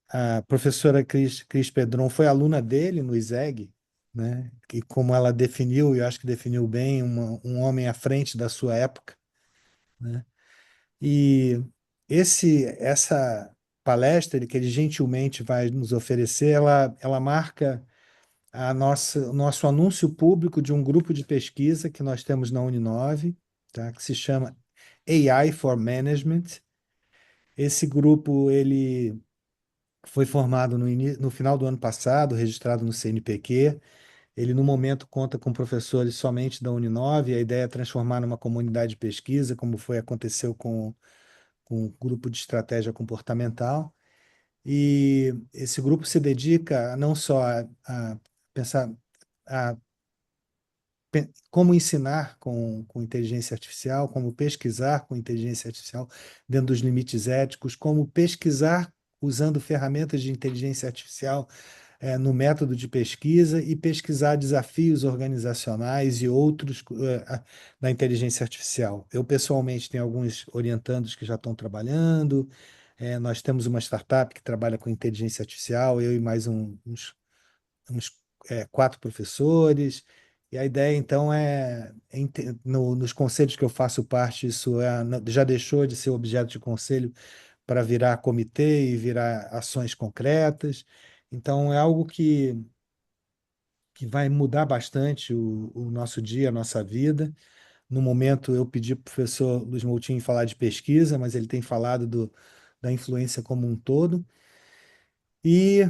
a professora Cris Pedron foi aluna dele no ISEG, né? E como ela definiu, e eu acho que definiu bem, um homem à frente da sua época, né? E essa palestra que ele gentilmente vai nos oferecer, ela marca o nosso anúncio público de um grupo de pesquisa que nós temos na Uninove, tá? Que se chama AI for Management. Esse grupo ele foi formado no final do ano passado, registrado no CNPq. Ele, no momento, conta com professores somente da Uninove. A ideia é transformar numa comunidade de pesquisa, como aconteceu com o grupo de estratégia comportamental. E esse grupo se dedica não só a pensar a como ensinar com inteligência artificial, como pesquisar com inteligência artificial dentro dos limites éticos, como pesquisar usando ferramentas de inteligência artificial no método de pesquisa e pesquisar desafios organizacionais e outros da inteligência artificial. Eu, pessoalmente, tenho alguns orientandos que já estão trabalhando. Nós temos uma startup que trabalha com inteligência artificial, eu e mais uns quatro professores. E a ideia, então, nos conselhos que eu faço parte, isso já deixou de ser objeto de conselho para virar comitê e virar ações concretas. Então, é algo que vai mudar bastante o nosso dia, a nossa vida. No momento, eu pedi para o professor Luiz Moutinho falar de pesquisa, mas ele tem falado da influência como um todo. E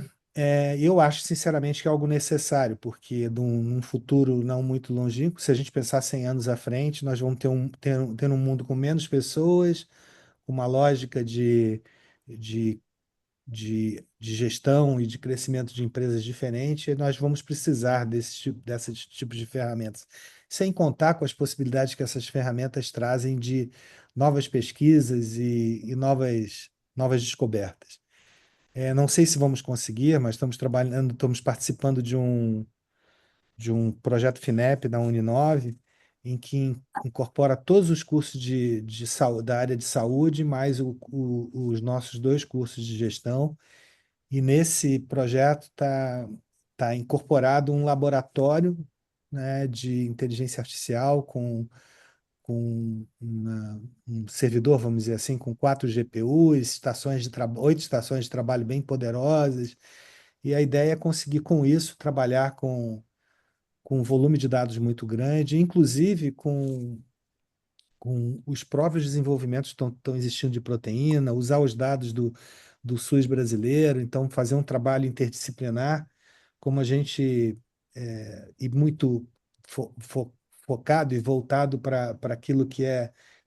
eu acho, sinceramente, que é algo necessário, porque num futuro não muito longínquo, se a gente pensar 100 anos à frente, nós vamos ter um mundo com menos pessoas, uma lógica de, de gestão e de crescimento de empresas diferente, e nós vamos precisar desses tipos de ferramentas. Sem contar com as possibilidades que essas ferramentas trazem de novas pesquisas e novas descobertas. Não sei se vamos conseguir, mas estamos trabalhando, estamos participando de um projeto FINEP da Uninove, em que incorpora todos os cursos da área de saúde, mais os nossos dois cursos de gestão. E nesse projeto tá incorporado um laboratório, né, de inteligência artificial com um servidor, vamos dizer assim, com quatro GPUs, 8 estações de trabalho bem poderosas. E a ideia é conseguir, com isso, trabalhar com um volume de dados muito grande, inclusive com os próprios desenvolvimentos que estão existindo de proteína, usar os dados do SUS brasileiro, então fazer um trabalho interdisciplinar, como a gente e muito fo, fo, focado e voltado para aquilo que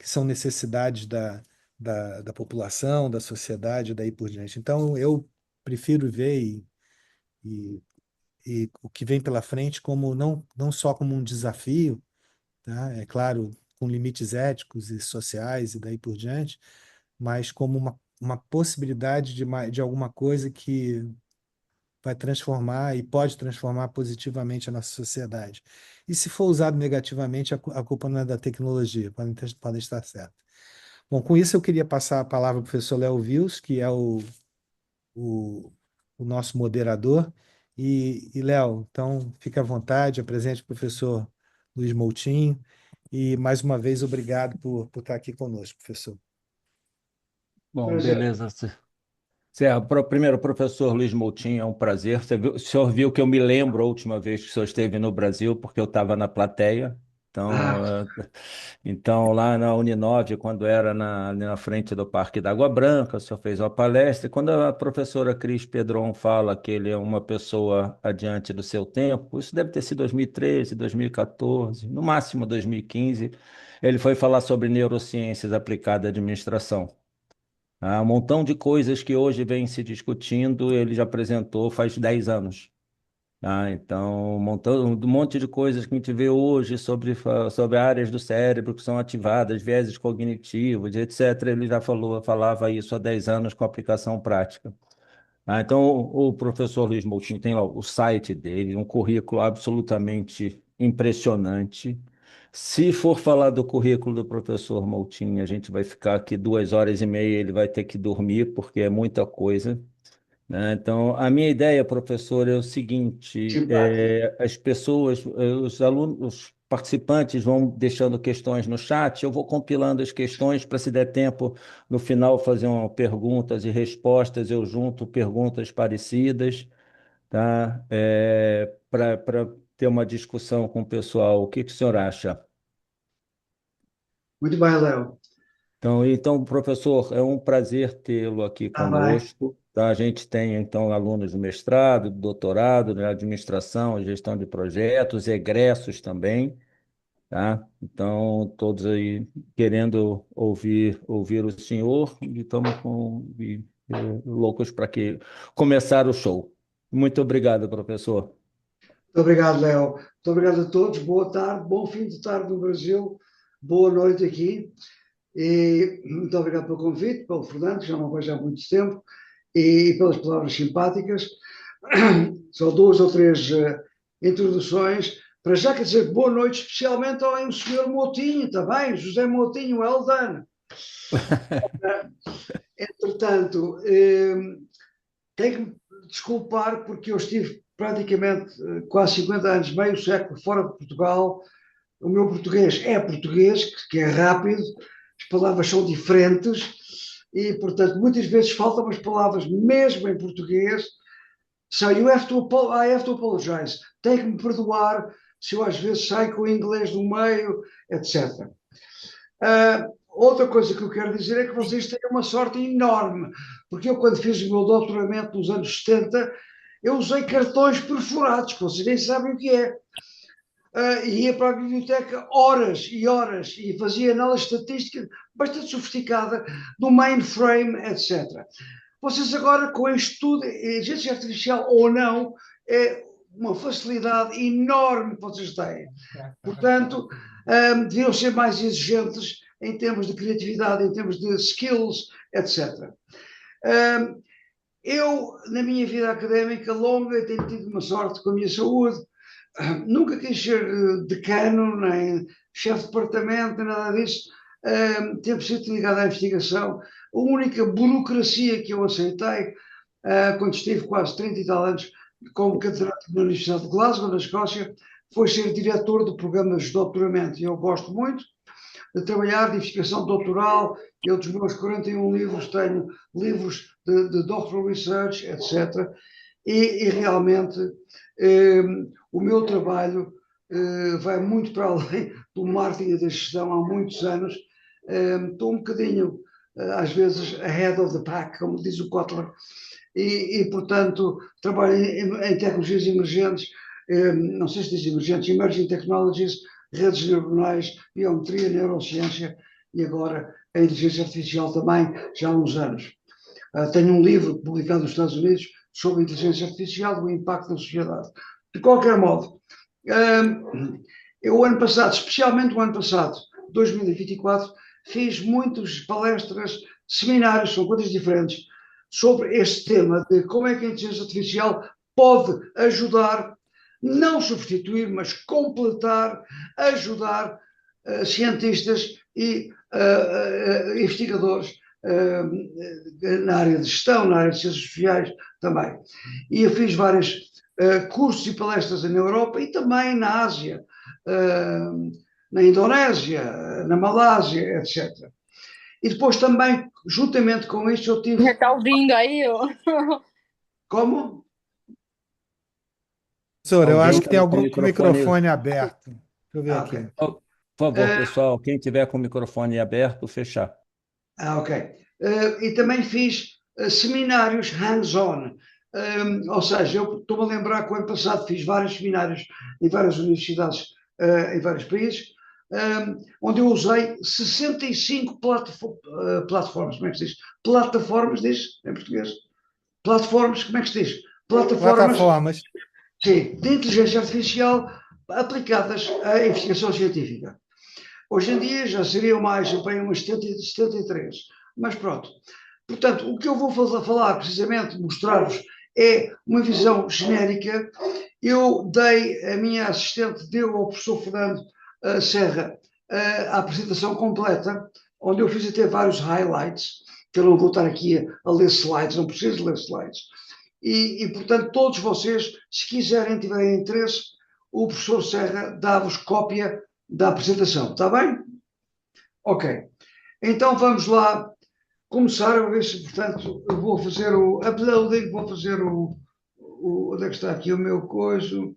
são necessidades da população, da sociedade, e daí por diante. Então, eu prefiro ver e, e o que vem pela frente como não só como um desafio, tá? É claro, com limites éticos e sociais e daí por diante, mas como uma possibilidade de alguma coisa que vai transformar e pode transformar positivamente a nossa sociedade. E se for usado negativamente, a culpa não é da tecnologia, podem estar certo. Bom, com isso eu queria passar a palavra ao professor Léo Vils, que é o, o nosso moderador. Léo, então fique à vontade, apresente o professor Luiz Moutinho. E mais uma vez, obrigado por estar aqui conosco, professor. Bom, beleza. Primeiro, professor Luiz Moutinho, é um prazer. O senhor viu que eu me lembro a última vez que o senhor esteve no Brasil, porque eu estava na plateia. Então, Ah, então, lá na Uninove, quando era ali na frente do Parque da Água Branca, o senhor fez uma palestra. E quando a professora Cris Pedron fala que ele é uma pessoa adiante do seu tempo, isso deve ter sido 2013, 2014, no máximo 2015, ele foi falar sobre neurociências aplicadas à administração. Um montão de coisas que hoje vem se discutindo, ele já apresentou faz 10 anos. Então, um monte de coisas que a gente vê hoje sobre áreas do cérebro que são ativadas, vieses cognitivos, etc. Ele já falava isso há 10 anos com aplicação prática. Então, o professor Luiz Moutinho tem lá o site dele, um currículo absolutamente impressionante. Se for falar do currículo do professor Moutinho, a gente vai ficar aqui 2 horas e meia, ele vai ter que dormir, porque é muita coisa. né? Então, a minha ideia, professor, é o seguinte: Simpático. as pessoas, os alunos, os participantes vão deixando questões no chat, eu vou compilando as questões para, se der tempo, no final, fazer perguntas e respostas, eu junto perguntas parecidas, tá? Para ter uma discussão com o pessoal. O que que o senhor acha? Muito bem, Léo. Então, professor, é um prazer tê-lo aqui Está bem. conosco. Tá? A gente tem, então, alunos do mestrado, do doutorado, de administração e gestão de projetos, egressos também, tá? Então, todos aí querendo ouvir o senhor e estamos loucos para que começar o show. Muito obrigado, professor. Muito obrigado, Léo. Muito obrigado a todos. Boa tarde, bom fim de tarde no Brasil. Boa noite aqui. E muito obrigado pelo convite, pelo Fernando, que já não vejo há muito tempo, e pelas palavras simpáticas. Só duas ou três introduções. Para já, quer dizer, boa noite, especialmente ao senhor Moutinho, também, José Moutinho, Eldano. Entretanto, tenho que me desculpar porque eu estive praticamente quase 50 anos, meio século fora de Portugal. O meu português é português, que é rápido, as palavras são diferentes e, portanto, muitas vezes faltam as palavras mesmo em português. So I have to apologize. Tem que me perdoar se eu às vezes saio com o inglês no meio, etc. Outra coisa que eu quero dizer é que vocês têm uma sorte enorme, porque eu, quando fiz o meu doutoramento nos anos 70, eu usei cartões perfurados, que vocês nem sabem o que é. E ia para a biblioteca horas e horas e fazia análise estatística bastante sofisticada do mainframe, etc. Vocês agora, com isto tudo, inteligência artificial ou não, é uma facilidade enorme que vocês têm. Portanto, deviam ser mais exigentes em termos de criatividade, em termos de skills, etc. Eu, na minha vida académica longa, tenho tido uma sorte com a minha saúde. Nunca quis ser decano, nem chefe de departamento, nem nada disso. Sempre sido ligado à investigação. A única burocracia que eu aceitei, quando estive quase 30 e tal anos como catedrático na Universidade de Glasgow, na Escócia, foi ser diretor do programa de doutoramento. E eu gosto muito de trabalhar de investigação doutoral. Eu, dos meus 41 livros, tenho livros de doctoral research, etc. E realmente o meu trabalho vai muito para além do marketing e da gestão há muitos anos. Estou um bocadinho, às vezes, ahead of the pack, como diz o Kotler, portanto, trabalho em tecnologias emergentes, não sei se diz emergentes, emerging technologies, redes neuronais, biometria, neurociência e agora a inteligência artificial também, já há uns anos. Tenho um livro publicado nos Estados Unidos sobre inteligência artificial, o impacto na sociedade. De qualquer modo, eu, o ano passado, especialmente o ano passado, 2024, fiz muitas palestras, seminários, são coisas diferentes, sobre este tema de como é que a inteligência artificial pode ajudar, não substituir, mas completar, ajudar cientistas e investigadores na área de gestão, na área de ciências sociais também. E eu fiz vários cursos e palestras na Europa e também na Ásia, na Indonésia, na Malásia, etc. E depois também, juntamente com isso, eu tive... Já tá ouvindo aí, ó? Como? Professor, eu Alguém acho que tem está com o algum com o microfone? microfone aberto. Deixa eu ver Ok. aqui. Por favor, pessoal, quem tiver com o microfone aberto, fechar. Ok. E também fiz seminários hands-on. Ou seja, eu estou-me a lembrar que o ano passado fiz vários seminários em várias universidades, em vários países, onde eu usei 65 plataformas, como é que se diz? Plataformas, diz em português? Plataformas, como é que se diz? Plataformas, Plataformas. sim, de inteligência artificial aplicadas à investigação científica. Hoje em dia já seriam mais, bem, umas 73, mas pronto. Portanto, o que eu vou falar precisamente, mostrar-vos, é uma visão genérica. Eu dei, a minha assistente deu ao professor Fernando Serra a apresentação completa, onde eu fiz até vários highlights, que eu não vou estar aqui a ler slides, não preciso ler slides. portanto, todos vocês, se quiserem, tiverem interesse, o professor Serra dá-vos cópia da apresentação, está bem? Ok. Então vamos lá começar a ver se, portanto, eu vou fazer o uploading, vou fazer onde é que está aqui o meu coiso?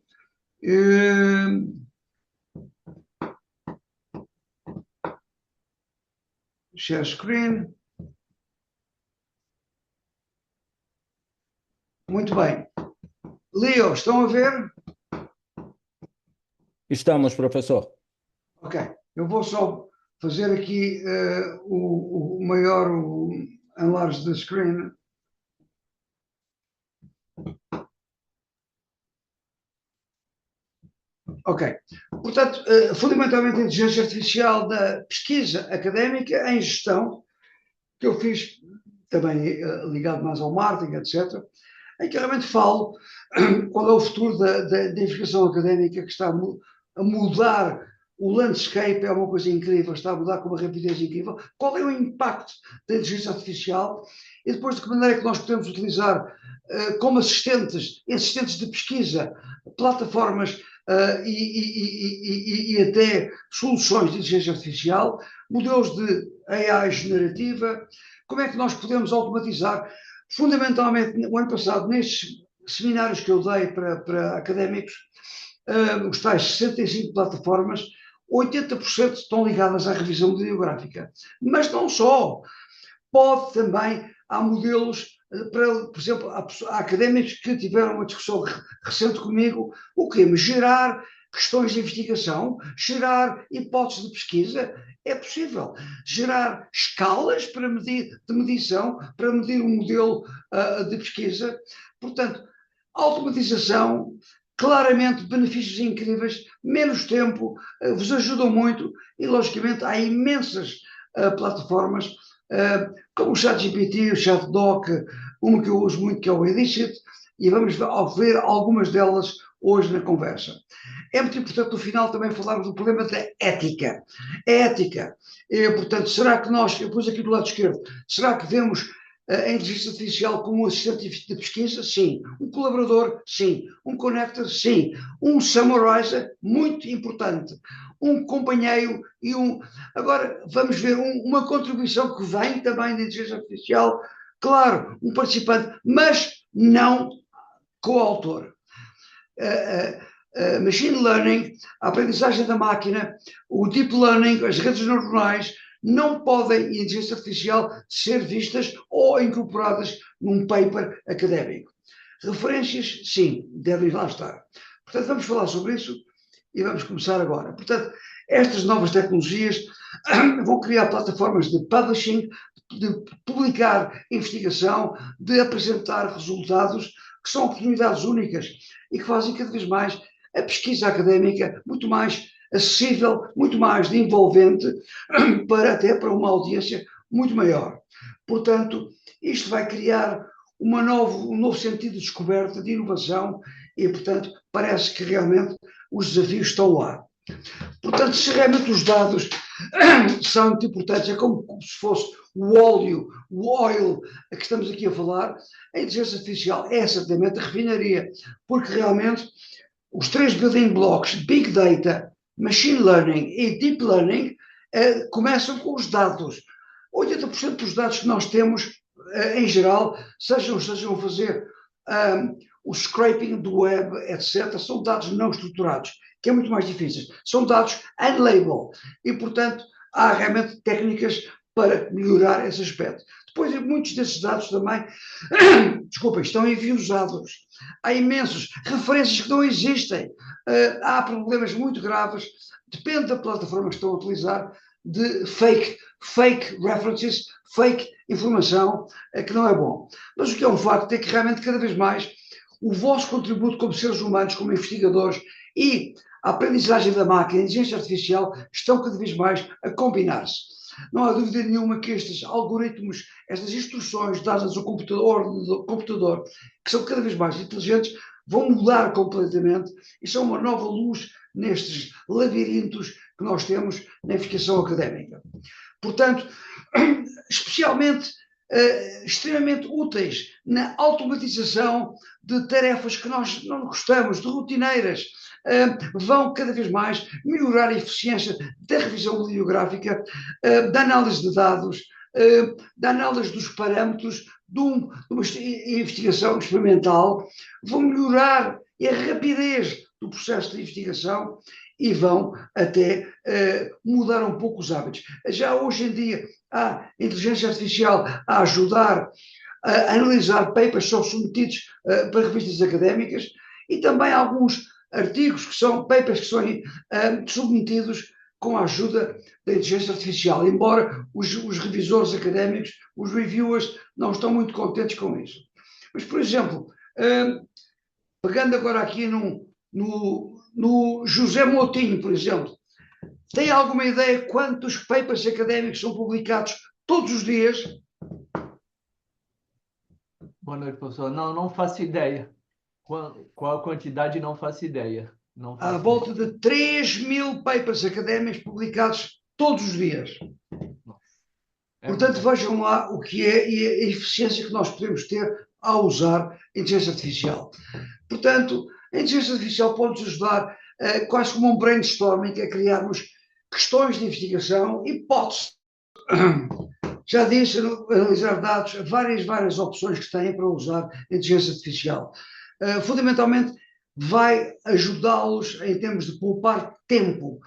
Share screen. Muito bem. Leo, estão a ver? Estamos, professor. Ok. Eu vou só fazer aqui o maior enlarge da screen. Ok. Portanto, fundamentalmente a inteligência artificial da pesquisa académica em gestão, que eu fiz também ligado mais ao marketing, etc., em que realmente falo qual é o futuro da investigação académica que está a mudar o landscape, é uma coisa incrível, está a mudar com uma rapidez incrível. Qual é o impacto da inteligência artificial e depois de que maneira é que nós podemos utilizar como assistentes de pesquisa, plataformas e até soluções de inteligência artificial, modelos de AI generativa, como é que nós podemos automatizar. Fundamentalmente, o ano passado, nestes seminários que eu dei para académicos, os tais 65 plataformas, 80% estão ligadas à revisão bibliográfica. Mas não só. Pode também, há modelos, por exemplo, há académicos que tiveram uma discussão recente comigo, o quê? Gerar questões de investigação, gerar hipóteses de pesquisa, é possível. Gerar escalas de medição, para medir um modelo de pesquisa. Portanto, automatização, claramente benefícios incríveis, menos tempo, vos ajudam muito e, logicamente, há imensas plataformas, como o ChatGPT, o ChatDoc, uma que eu uso muito, que é o Edicit, e vamos ver algumas delas hoje na conversa. É muito importante, no final, também falarmos do problema da ética. A ética, portanto, será que nós, eu pus aqui do lado esquerdo, será que vemos a inteligência artificial como um assistente de pesquisa? Sim. Um colaborador? Sim. Um connector? Sim. Um summarizer? Muito importante. Um companheiro e um... Agora, vamos ver uma contribuição que vem também da inteligência artificial, claro, um participante, mas não coautor. Machine learning, a aprendizagem da máquina, o deep learning, as redes neuronais, não podem, em inteligência artificial, ser vistas ou incorporadas num paper académico. Referências, sim, devem lá estar. Portanto, vamos falar sobre isso e vamos começar agora. Portanto, estas novas tecnologias vão criar plataformas de publishing, de publicar investigação, de apresentar resultados, que são oportunidades únicas e que fazem cada vez mais a pesquisa académica muito mais acessível, muito mais envolvente, até para uma audiência muito maior. Portanto, isto vai criar um novo sentido de descoberta, de inovação, e, portanto, parece que realmente os desafios estão lá. Portanto, se realmente os dados são muito importantes, é como se fosse o óleo, o oil a que estamos aqui a falar, a inteligência artificial é certamente a refinaria, porque realmente os 3 building blocks, Big Data, Machine Learning e Deep Learning, começam com os dados. 80% dos dados que nós temos, em geral, sejam a fazer o scraping do web, etc., são dados não estruturados, que é muito mais difícil. São dados unlabeled e, portanto, há realmente técnicas para melhorar esse aspecto. Depois, muitos desses dados também, desculpem, estão enviesados. Há imensos referências que não existem. Há problemas muito graves, depende da plataforma que estão a utilizar, de fake references, fake informação, que não é bom. Mas o que é um facto é que realmente cada vez mais o vosso contributo como seres humanos, como investigadores e a aprendizagem da máquina, a inteligência artificial, estão cada vez mais a combinar-se. Não há dúvida nenhuma que estes algoritmos, estas instruções dadas ao computador, que são cada vez mais inteligentes, vão mudar completamente e são uma nova luz nestes labirintos que nós temos na investigação académica. Portanto, especialmente extremamente úteis na automatização de tarefas que nós não gostamos, de rotineiras. Vão cada vez mais melhorar a eficiência da revisão bibliográfica, da análise de dados, da análise dos parâmetros de uma investigação experimental, vão melhorar a rapidez do processo de investigação e vão até mudar um pouco os hábitos. Já hoje em dia há inteligência artificial a ajudar a analisar papers que são submetidos para revistas académicas e também alguns artigos que são papers que são submetidos com a ajuda da inteligência artificial, embora os revisores académicos, os reviewers, não estão muito contentes com isso. Mas, por exemplo, pegando agora aqui no José Moutinho, por exemplo, tem alguma ideia quantos papers académicos são publicados todos os dias? Boa noite, professor. Não faço ideia. Qual a quantidade, não faço ideia. À volta de 3.000 papers académicos publicados todos os dias. Portanto, vejam lá o que é e a eficiência que nós podemos ter ao usar a inteligência artificial. Portanto, a inteligência artificial pode-nos ajudar quase como um brainstorming a criarmos questões de investigação, hipóteses. Já disse, analisar dados, várias opções que têm para usar a inteligência artificial. Fundamentalmente, vai ajudá-los em termos de poupar tempo,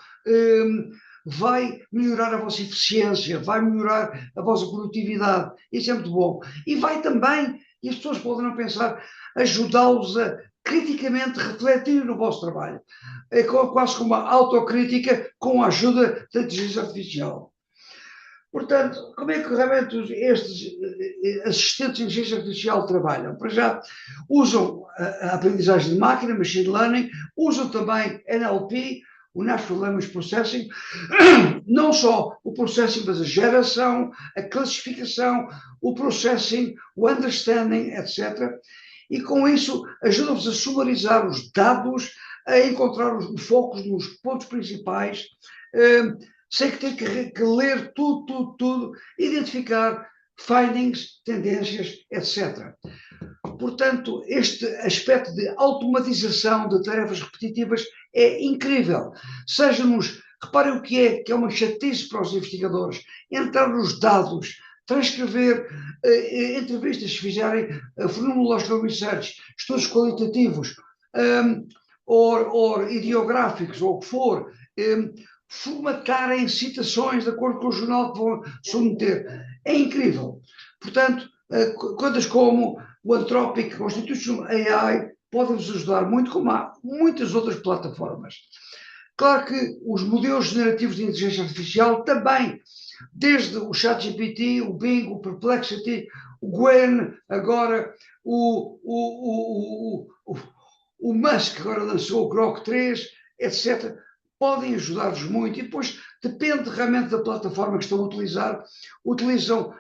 vai melhorar a vossa eficiência, vai melhorar a vossa produtividade. Isso é muito bom. E vai também, e as pessoas podem não pensar, ajudá-los a criticamente refletir no vosso trabalho. É quase como uma autocrítica com a ajuda da inteligência artificial. Portanto, como é que realmente estes assistentes de inteligência artificial trabalham? Para já, usam a aprendizagem de máquina, machine learning, usam também NLP, o Natural Language Processing, não só o processing, mas a geração, a classificação, o processing, o understanding, etc. E com isso ajudam-vos a sumarizar os dados, a encontrar os focos nos pontos principais, sem que tenha que ler tudo, identificar findings, tendências, etc. Portanto, este aspecto de automatização de tarefas repetitivas é incrível. Reparem o que é uma chatice para os investigadores, entrar nos dados, transcrever entrevistas, se fizerem phenomenological research, estudos qualitativos, ou ideográficos, ou o que for, formatarem citações de acordo com o jornal que vão submeter. É incrível. Portanto, coisas como o Anthropic Constitutional AI podem-vos ajudar muito, como há muitas outras plataformas. Claro que os modelos generativos de inteligência artificial também, desde o ChatGPT, o Bing, o Perplexity, o Gwen, agora o Musk agora lançou o Grok 3, etc., podem ajudar-vos muito e depois depende realmente da plataforma que estão a utilizar. Utilizam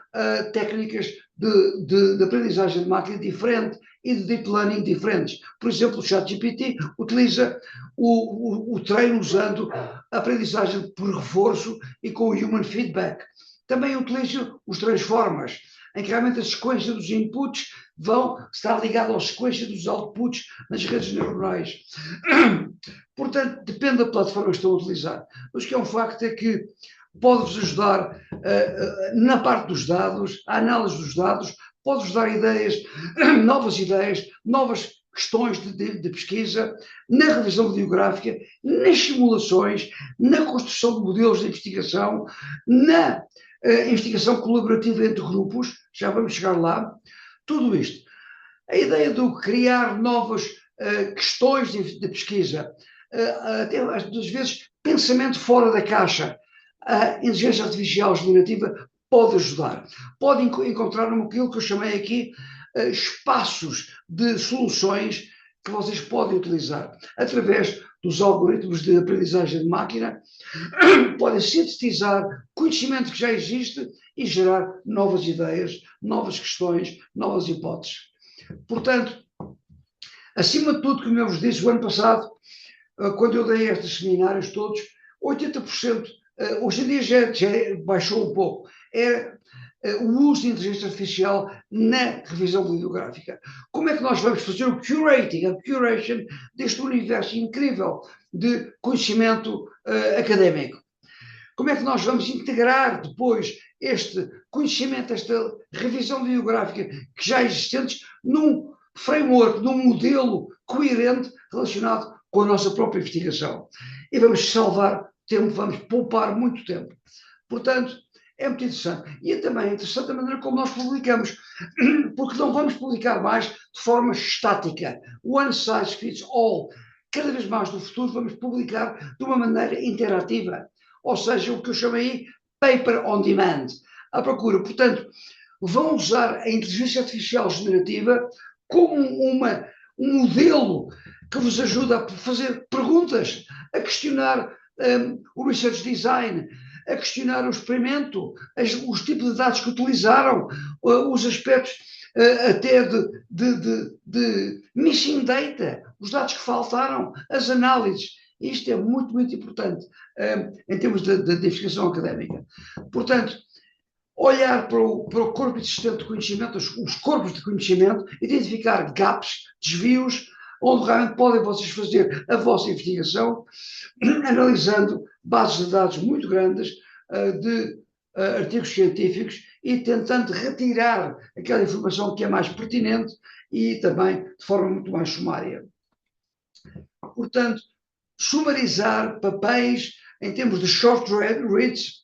técnicas de aprendizagem de máquina diferente e de deep learning diferentes. Por exemplo, o ChatGPT utiliza o treino usando a aprendizagem por reforço e com o human feedback. Também utiliza os transformers, em que realmente a sequência dos inputs vão estar ligada à sequência dos outputs nas redes neuronais. Portanto, depende da plataforma que estão a utilizar. Mas o que é um facto é que pode-vos ajudar na parte dos dados, a análise dos dados, pode-vos dar novas questões de pesquisa, na revisão bibliográfica, nas simulações, na construção de modelos de investigação, na investigação colaborativa entre grupos, já vamos chegar lá, tudo isto. A ideia de criar novas questões de pesquisa, até às vezes pensamento fora da caixa, a inteligência artificial generativa pode ajudar. Pode encontrar aquilo que eu chamei aqui espaços de soluções que vocês podem utilizar através dos algoritmos de aprendizagem de máquina, podem sintetizar conhecimento que já existe e gerar novas ideias, novas questões, novas hipóteses. Portanto, acima de tudo, como eu vos disse, o ano passado, quando eu dei estes seminários todos, 80%, hoje em dia já baixou um pouco, o uso de inteligência artificial na revisão bibliográfica. Como é que nós vamos fazer o curating, a curation deste universo incrível de conhecimento académico? Como é que nós vamos integrar depois este conhecimento, esta revisão bibliográfica que já existentes num framework, num modelo coerente relacionado com a nossa própria investigação? E vamos salvar tempo, vamos poupar muito tempo. Portanto, é muito interessante. E é também interessante a maneira como nós publicamos, porque não vamos publicar mais de forma estática. One size fits all. Cada vez mais no futuro vamos publicar de uma maneira interativa. Ou seja, o que eu chamo aí paper on demand, à procura. Portanto, vão usar a inteligência artificial generativa como um modelo que vos ajuda a fazer perguntas, a questionar o research design, a questionar o experimento, os tipos de dados que utilizaram, os aspectos até de missing data, os dados que faltaram, as análises. Isto é muito, muito importante em termos de investigação académica. Portanto, olhar para o corpo existente de conhecimento, os corpos de conhecimento, identificar gaps, desvios, onde realmente podem vocês fazer a vossa investigação, analisando bases de dados muito grandes de artigos científicos e tentando retirar aquela informação que é mais pertinente e também de forma muito mais sumária. Portanto, sumarizar papéis em termos de short reads,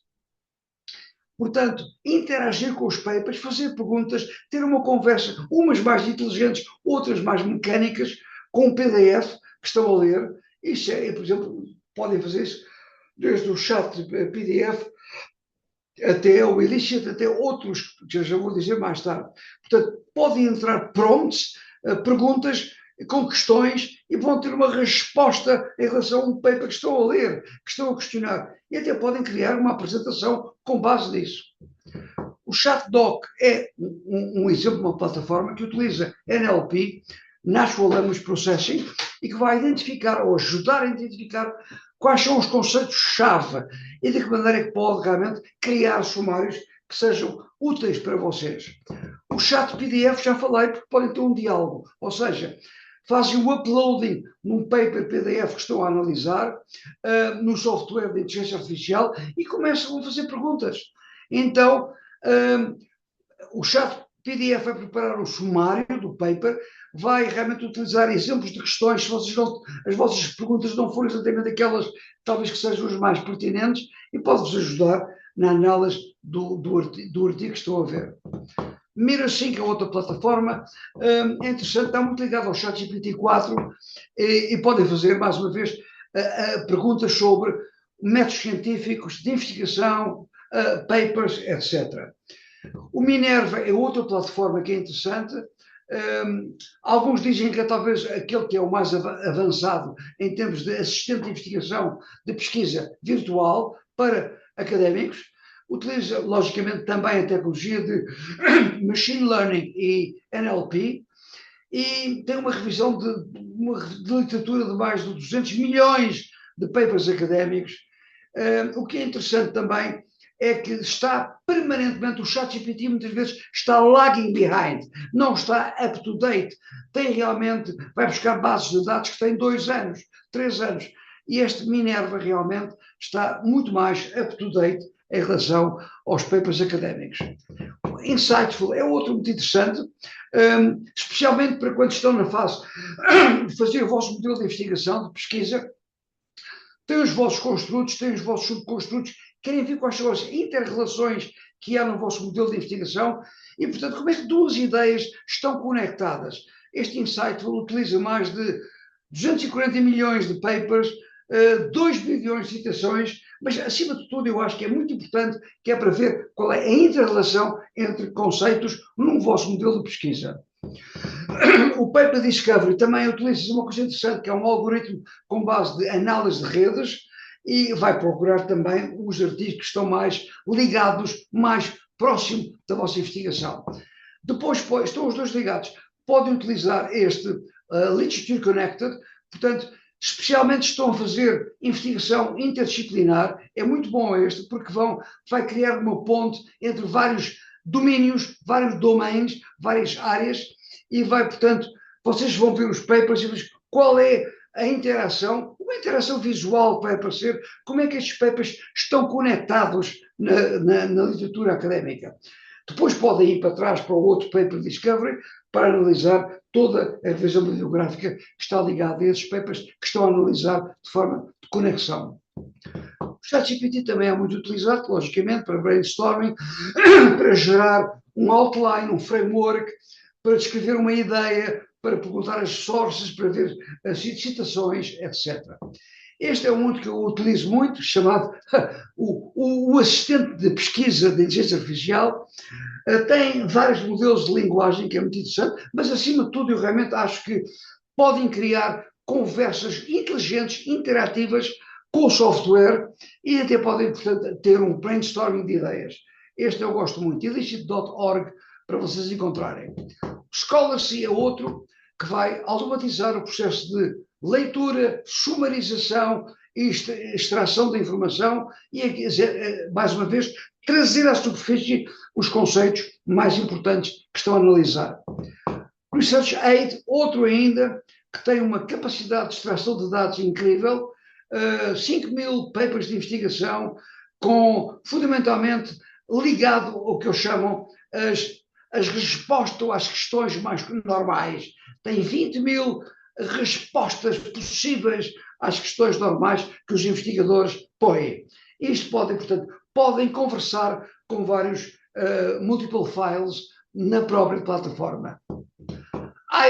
portanto, interagir com os papers, fazer perguntas, ter uma conversa, umas mais inteligentes, outras mais mecânicas, com um PDF que estão a ler. Isso é, por exemplo, podem fazer isso desde o chat PDF até o Illicit, até outros, que eu já vou dizer mais tarde. Portanto, podem entrar prompts, perguntas com questões e vão ter uma resposta em relação a um paper que estão a ler, que estão a questionar. E até podem criar uma apresentação com base nisso. O ChatDoc é um exemplo de uma plataforma que utiliza NLP, Natural Language Processing, e que vai identificar ou ajudar a identificar quais são os conceitos-chave e de que maneira é que pode realmente criar sumários que sejam úteis para vocês. O chat PDF já falei, porque podem ter um diálogo, ou seja, fazem o uploading num paper PDF que estão a analisar, no software de inteligência artificial e começam a fazer perguntas. Então, o chat PDF vai preparar o sumário do paper, vai realmente utilizar exemplos de questões, se as vossas perguntas não forem exatamente aquelas, talvez que sejam as mais pertinentes, e pode-vos ajudar na análise do artigo que estão a ver. Mirasync é outra plataforma, é interessante, está muito ligado ao ChatGPT-4 e podem fazer, mais uma vez, perguntas sobre métodos científicos de investigação, papers, etc. O Minerva é outra plataforma que é interessante. Alguns dizem que é talvez aquele que é o mais avançado em termos de assistente de investigação de pesquisa virtual para académicos. Utiliza, logicamente, também a tecnologia de Machine Learning e NLP e tem uma revisão de literatura de mais de 200 milhões de papers académicos. O que é interessante também é que está permanentemente, o ChatGPT muitas vezes está lagging behind, não está up to date, vai buscar bases de dados que têm 2 anos, 3 anos, e este Minerva realmente está muito mais up to date em relação aos papers académicos. Insightful é outro muito interessante, especialmente para quando estão na fase de fazer o vosso modelo de investigação, de pesquisa, tem os vossos construtos, tem os vossos subconstrutos, querem ver quais são as inter-relações que há no vosso modelo de investigação e, portanto, como é que duas ideias estão conectadas. Este Insightful utiliza mais de 240 milhões de papers, 2 bilhões de citações, mas, acima de tudo, eu acho que é muito importante, que é para ver qual é a inter-relação entre conceitos num vosso modelo de pesquisa. O Paper Discovery também utiliza uma coisa interessante, que é um algoritmo com base de análise de redes, e vai procurar também os artigos que estão mais ligados, mais próximo da vossa investigação. Depois estão os dois ligados. Podem utilizar este Literature Connected, portanto, especialmente estão a fazer investigação interdisciplinar, é muito bom este, porque vai criar uma ponte entre vários domínios, vários domains, várias áreas, e vai, portanto, vocês vão ver os papers e ver qual é a interação, uma interação visual que vai aparecer, como é que estes papers estão conectados na literatura académica. Depois podem ir para trás para o outro paper discovery para analisar toda a revisão bibliográfica que está ligada a esses papers que estão a analisar de forma de conexão. O ChatGPT também é muito utilizado, logicamente, para brainstorming, para gerar um outline, um framework, para descrever uma ideia, para perguntar as sources, para ver as citações, etc. Este é um que eu utilizo muito, chamado o assistente de pesquisa de inteligência artificial. Tem vários modelos de linguagem, que é muito interessante, mas acima de tudo eu realmente acho que podem criar conversas inteligentes, interativas com o software e até podem, portanto, ter um brainstorming de ideias. Este eu gosto muito, illicit.org, para vocês encontrarem. Scholarcy é outro que vai automatizar o processo de leitura, sumarização e extração da informação e, mais uma vez, trazer à superfície os conceitos mais importantes que estão a analisar. Research Aid, outro ainda, que tem uma capacidade de extração de dados incrível, 5.000 papers de investigação, fundamentalmente ligado ao que eu chamo as respostas às questões mais normais. Tem 20.000 respostas possíveis às questões normais que os investigadores põem. Isto podem conversar com vários multiple files na própria plataforma.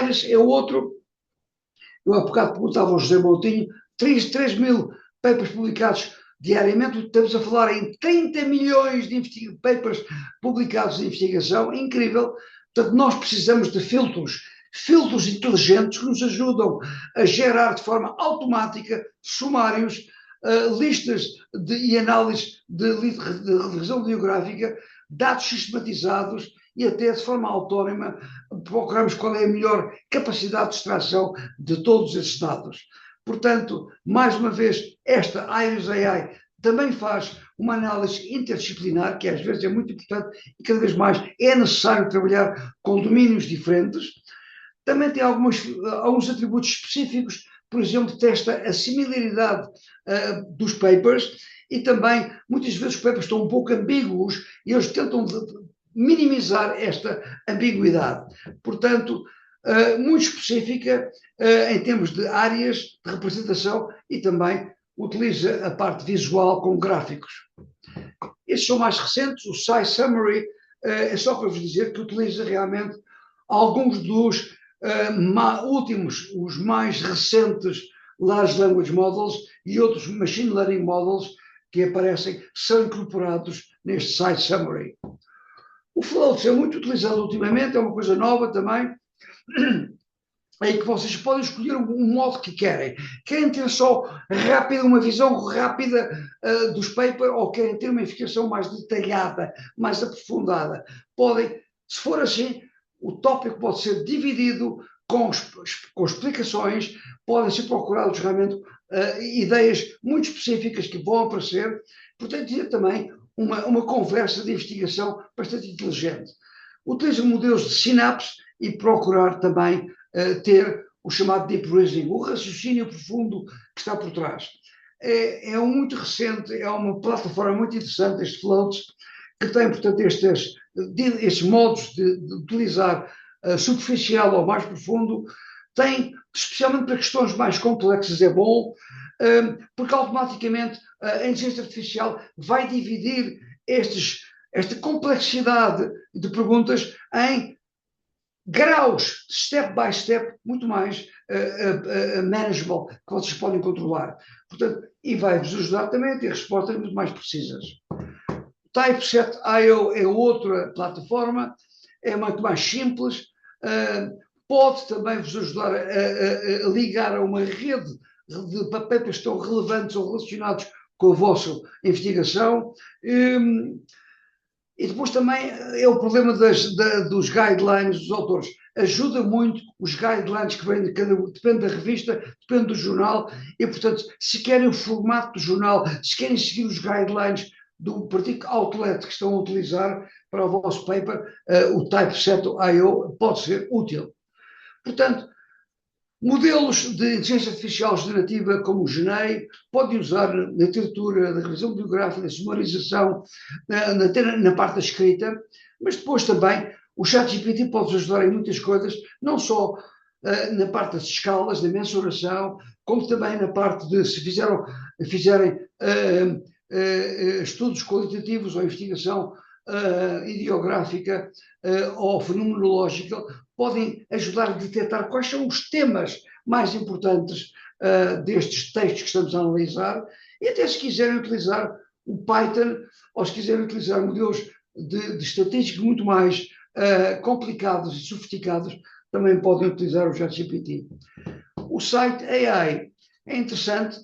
Iris é outro. Eu há bocado perguntava ao José Moutinho, 3.000 papers publicados diariamente, estamos a falar em 30 milhões de papers publicados de investigação, incrível. Portanto, nós precisamos de filtros inteligentes que nos ajudam a gerar de forma automática sumários, listas e análises de revisão bibliográfica, dados sistematizados e até de forma autónoma procuramos qual é a melhor capacidade de extração de todos esses dados. Portanto, mais uma vez, esta Iris AI também faz uma análise interdisciplinar, que às vezes é muito importante e cada vez mais é necessário trabalhar com domínios diferentes. Também tem alguns atributos específicos, por exemplo, testa a similaridade dos papers e também, muitas vezes, os papers estão um pouco ambíguos e eles tentam minimizar esta ambiguidade. Portanto, muito específica em termos de áreas de representação e também utiliza a parte visual com gráficos. Estes são mais recentes, o SciSummary é só para vos dizer que utiliza realmente alguns dos últimos, os mais recentes Large Language Models e outros Machine Learning Models que aparecem, são incorporados neste SciSummary. O Floats é muito utilizado ultimamente, é uma coisa nova também, em que vocês podem escolher um modo que querem. Querem ter só rápida, uma visão rápida dos papers ou querem ter uma investigação mais detalhada, mais aprofundada. Podem, se for assim, o tópico pode ser dividido com explicações, podem ser procurados realmente ideias muito específicas que vão aparecer, portanto, é também uma conversa de investigação bastante inteligente. Utiliza modelos de sinapse e procurar também ter o chamado deep reasoning, o raciocínio profundo que está por trás. É muito recente, é uma plataforma muito interessante, este Floats, que tem, portanto, estes modos de utilizar superficial ou mais profundo, tem, especialmente para questões mais complexas, é bom, porque automaticamente a inteligência artificial vai dividir esta complexidade de perguntas em graus, step by step, muito mais manageable, que vocês podem controlar. Portanto, e vai-vos ajudar também a ter respostas muito mais precisas. Typeset.io é outra plataforma, é muito mais simples, pode também vos ajudar a ligar a uma rede de papéis que estão relevantes ou relacionados com a vossa investigação. E depois também é o problema dos guidelines dos autores. Ajuda muito os guidelines que vêm depende da revista, depende do jornal, e portanto, se querem o formato do jornal, se querem seguir os guidelines do particular outlet que estão a utilizar para o vosso paper, o Typeset.io pode ser útil. Portanto, modelos de inteligência artificial generativa como o GenAI podem usar na literatura, na revisão bibliográfica, na sumarização, na parte da escrita, mas depois também o ChatGPT pode ajudar em muitas coisas, não só na parte das escalas, da mensuração, como também na parte de se fizerem estudos qualitativos ou investigação ideográfica ou fenomenológica, podem ajudar a detectar quais são os temas mais importantes destes textos que estamos a analisar, e até se quiserem utilizar o Python, ou se quiserem utilizar modelos de estatística muito mais complicados e sofisticados, também podem utilizar o ChatGPT. O site AI é interessante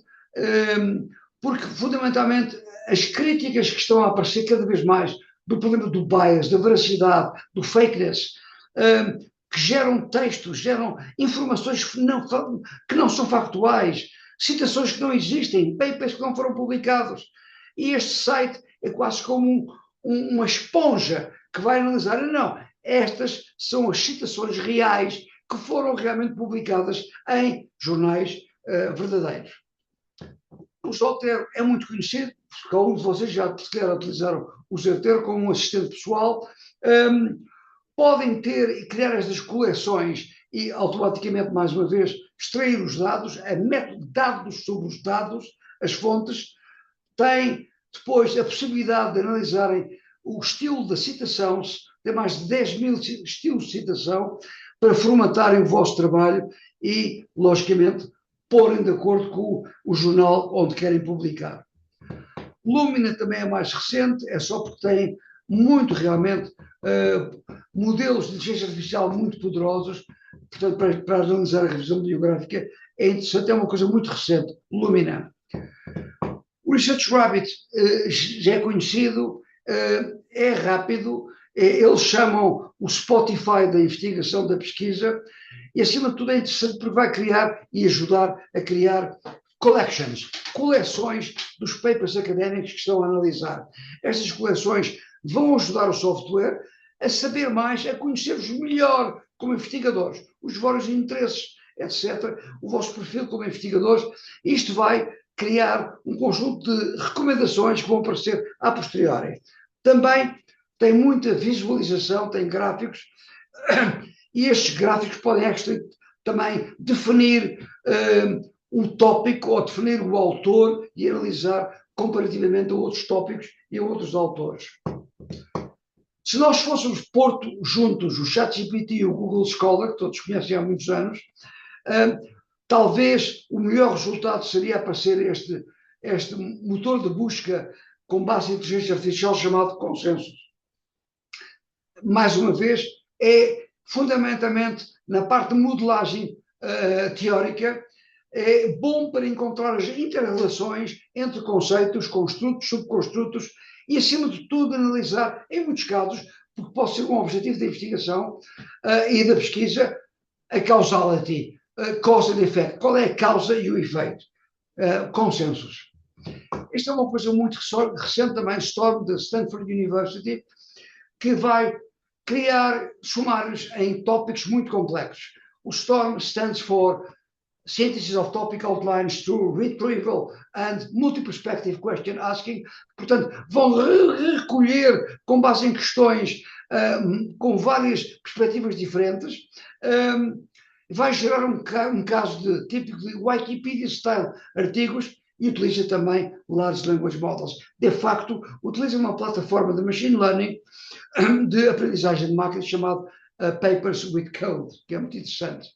porque, fundamentalmente, as críticas que estão a aparecer cada vez mais do problema do bias, da veracidade, do fakeness, que geram textos, geram informações que não são factuais, citações que não existem, papers que não foram publicados. E este site é quase como uma esponja que vai analisar. Não, estas são as citações reais que foram realmente publicadas em jornais verdadeiros. O Zotero é muito conhecido, porque alguns de vocês já sequer utilizaram o Zotero como um assistente pessoal. Podem ter e criar estas coleções e automaticamente, mais uma vez, extrair os dados, a método de dados sobre os dados, as fontes. Tem depois a possibilidade de analisarem o estilo da citação, tem mais de 10 mil estilos de citação, para formatarem o vosso trabalho e, logicamente, porem de acordo com o jornal onde querem publicar. Lumina também é mais recente, é só porque tem muito realmente modelos de inteligência artificial muito poderosos, portanto, para analisar a revisão bibliográfica é interessante, é uma coisa muito recente, Lumina. O ResearchRabbit já é conhecido, é rápido, eles chamam o Spotify da investigação, da pesquisa, e acima de tudo é interessante porque vai criar e ajudar a criar coleções dos papers académicos que estão a analisar. Estas coleções vão ajudar o software a saber mais, a conhecer-vos melhor como investigadores, os vossos interesses, etc., o vosso perfil como investigadores. Isto vai criar um conjunto de recomendações que vão aparecer a posteriori. Também tem muita visualização, tem gráficos, e estes gráficos podem também definir um tópico ou definir o autor e analisar comparativamente a outros tópicos e a outros autores. Se nós fôssemos pôr juntos o ChatGPT e o Google Scholar, que todos conhecem há muitos anos, talvez o melhor resultado seria aparecer este motor de busca com base em inteligência artificial chamado Consensus. Mais uma vez, é fundamentalmente na parte de modelagem teórica, é bom para encontrar as interrelações entre conceitos, construtos, subconstrutos e, acima de tudo, analisar, em muitos casos, porque pode ser um objetivo da investigação e da pesquisa, a causality, cause and effect, qual é a causa e o efeito, consensos. Esta é uma coisa muito recente também, Storm, da Stanford University, que vai criar sumários em tópicos muito complexos. O STORM stands for Synthesis of Topic Outlines through Retrieval and Multi-Perspective Question Asking. Portanto, vão recolher com base em questões com várias perspectivas diferentes. Vai gerar um caso de típico de Wikipedia-style artigos e utiliza também Large Language Models. De facto, utiliza uma plataforma de Machine Learning de aprendizagem de máquina chamada Papers with Code, que é muito interessante.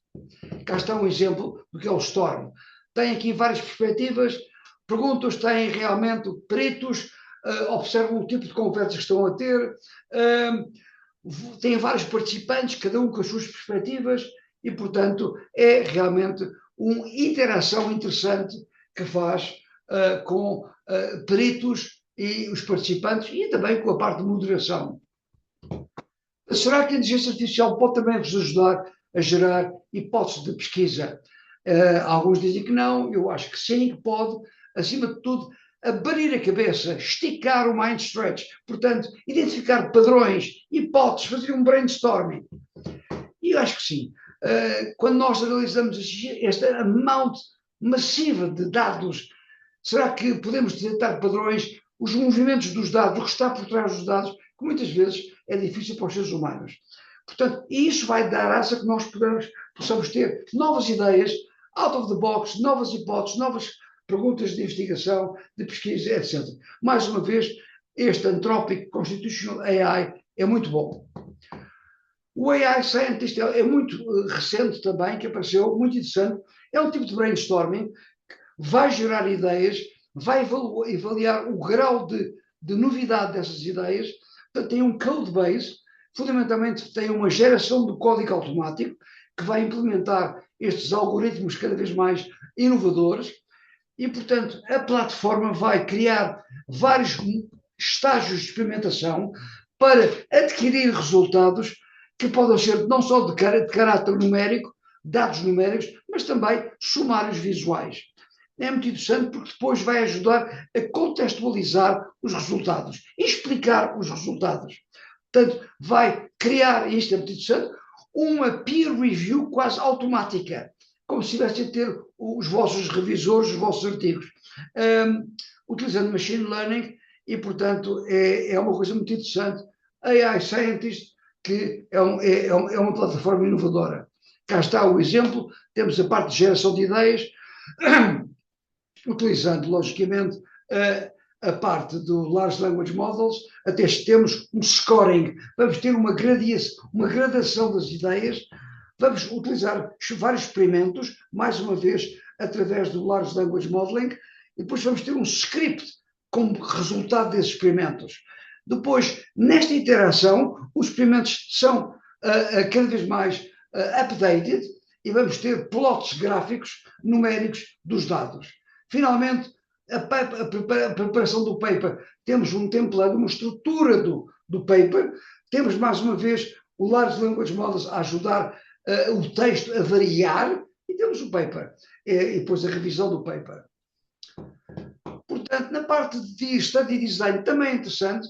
Cá está um exemplo do que é o Storm. Tem aqui várias perspectivas, perguntas, têm realmente peritos, observam o tipo de conversas que estão a ter, têm vários participantes, cada um com as suas perspectivas, e, portanto, é realmente uma interação interessante que faz com peritos e os participantes e também com a parte de moderação. Será que a inteligência artificial pode também vos ajudar a gerar hipóteses de pesquisa? Alguns dizem que não, eu acho que sim, que pode. Acima de tudo, abrir a cabeça, esticar o mind stretch, portanto, identificar padrões, hipóteses, fazer um brainstorming. E eu acho que sim. Quando nós analisamos esta amount massiva de dados, será que podemos detectar padrões, os movimentos dos dados, o que está por trás dos dados, que muitas vezes é difícil para os seres humanos. Portanto, isso vai dar asa que nós possamos ter novas ideias, out of the box, novas hipóteses, novas perguntas de investigação, de pesquisa, etc. Mais uma vez, este Anthropic Constitutional AI é muito bom. O AI Scientist é muito recente também, que apareceu, muito interessante. É um tipo de brainstorming que vai gerar ideias, vai avaliar o grau de novidade dessas ideias. Portanto, tem um code base, fundamentalmente tem uma geração de código automático que vai implementar estes algoritmos cada vez mais inovadores e, portanto, a plataforma vai criar vários estágios de experimentação para adquirir resultados que podem ser não só de caráter numérico, dados numéricos, mas também sumários visuais. É muito interessante porque depois vai ajudar a contextualizar os resultados, explicar os resultados. Portanto, vai criar, e isto é muito interessante, uma peer review quase automática, como se tivesse a ter os vossos revisores, os vossos artigos, utilizando machine learning, e, portanto, é uma coisa muito interessante. AI Scientist, que é uma plataforma inovadora. Cá está o exemplo, temos a parte de geração de ideias, utilizando, logicamente, a parte do Large Language Models, até temos um scoring, vamos ter uma gradação das ideias, vamos utilizar vários experimentos, mais uma vez, através do Large Language Modeling, e depois vamos ter um script como resultado desses experimentos. Depois, nesta interação, os experimentos são cada vez mais updated e vamos ter plots gráficos numéricos dos dados. Finalmente, a preparação do paper, temos um template, uma estrutura do paper, temos mais uma vez o Large Language Models a ajudar o texto a variar e temos o paper e depois a revisão do paper. Portanto, na parte de study design também é interessante.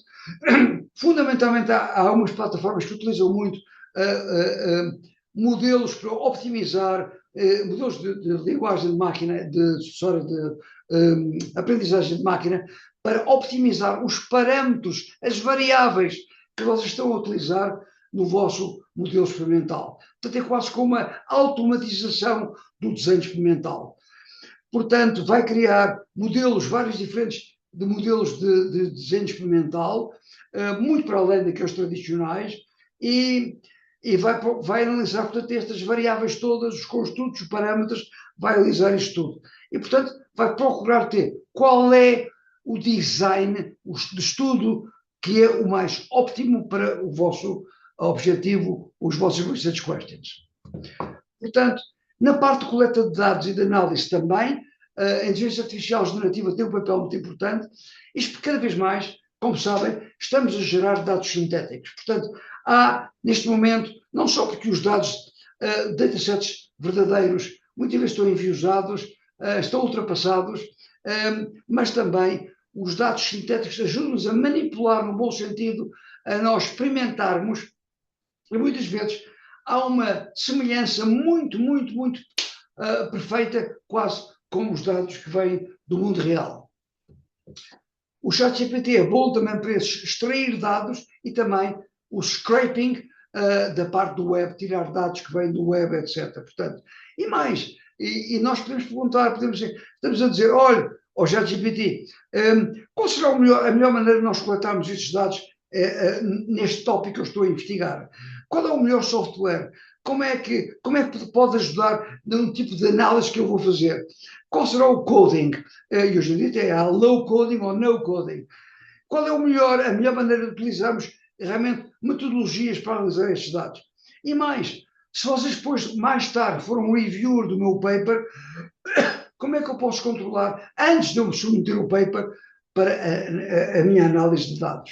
Fundamentalmente há algumas plataformas que utilizam muito modelos para optimizar, modelos de linguagem de máquina, de aprendizagem de máquina, para optimizar os parâmetros, as variáveis que vocês estão a utilizar no vosso modelo experimental. Portanto, é quase como uma automatização do desenho experimental. Portanto, vai criar modelos, vários diferentes de modelos de desenho experimental, muito para além daqueles tradicionais, e vai analisar, portanto, estas variáveis todas, os construtos, os parâmetros, vai analisar isto tudo. E, portanto, vai procurar ter qual é o design de estudo que é o mais óptimo para o vosso objetivo, os vossos research questions. Portanto, na parte de coleta de dados e de análise também, a inteligência artificial generativa tem um papel muito importante. Isto, cada vez mais, como sabem, estamos a gerar dados sintéticos. Portanto, há, neste momento, não só porque os dados, datasets verdadeiros, muitas vezes estão enviesados, estão ultrapassados, mas também os dados sintéticos ajudam-nos a manipular, no bom sentido, a nós experimentarmos, e muitas vezes há uma semelhança muito perfeita, quase como os dados que vêm do mundo real. O ChatGPT é bom também para extrair dados e também o scraping da parte do web, tirar dados que vêm do web, etc. Portanto, e mais, e nós podemos perguntar, estamos a dizer, olha, ao ChatGPT, qual será a melhor maneira de nós coletarmos estes dados neste tópico que eu estou a investigar? Qual é o melhor software? Como é que pode ajudar num tipo de análise que eu vou fazer? Qual será o coding? E hoje em dia é low coding ou no coding. Qual é a melhor maneira de utilizarmos realmente metodologias para analisar estes dados? E mais, se vocês depois, mais tarde, for um reviewer do meu paper, como é que eu posso controlar, antes de eu me submeter o paper, para a minha análise de dados?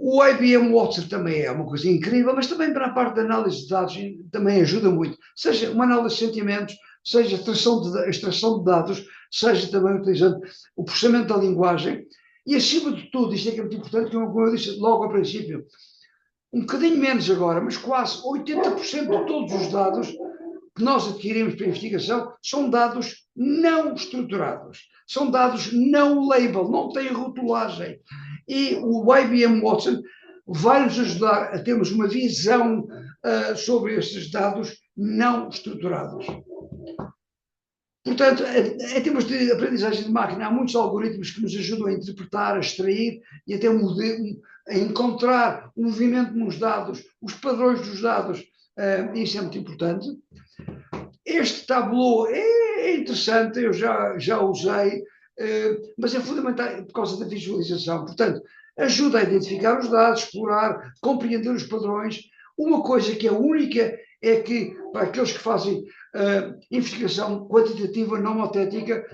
O IBM Watson também é uma coisa incrível, mas também para a parte da análise de dados também ajuda muito. Seja uma análise de sentimentos, seja extração de dados, seja também utilizando o processamento da linguagem e, acima de tudo, isto é que é muito importante, como eu disse logo ao princípio, um bocadinho menos agora, mas quase 80% de todos os dados que nós adquirimos para a investigação são dados não estruturados, são dados não label, não têm rotulagem. E o IBM Watson vai nos ajudar a termos uma visão sobre estes dados não estruturados. Portanto, em termos de aprendizagem de máquina, há muitos algoritmos que nos ajudam a interpretar, a extrair e até a encontrar o movimento nos dados, os padrões dos dados. Isso é muito importante. Este tableau é interessante, eu já usei, mas é fundamental por causa da visualização. Portanto, ajuda a identificar os dados, explorar, compreender os padrões. Uma coisa que é única é que, para aqueles que fazem investigação quantitativa não motética,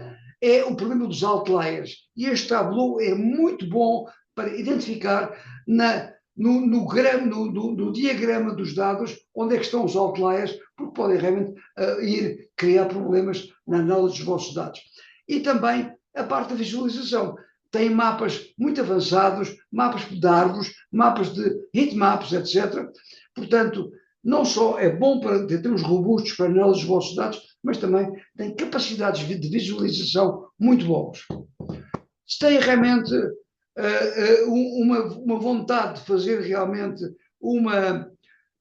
é o problema dos outliers. E este tableau é muito bom para identificar no diagrama dos dados onde é que estão os outliers, porque podem realmente ir criar problemas na análise dos vossos dados. E também a parte da visualização. Tem mapas muito avançados, mapas de árvores, mapas de heatmaps, etc. Portanto, não só é bom para termos robustos para análise dos vossos dados, mas também tem capacidades de visualização muito boas. Se tem realmente uma vontade de fazer realmente uma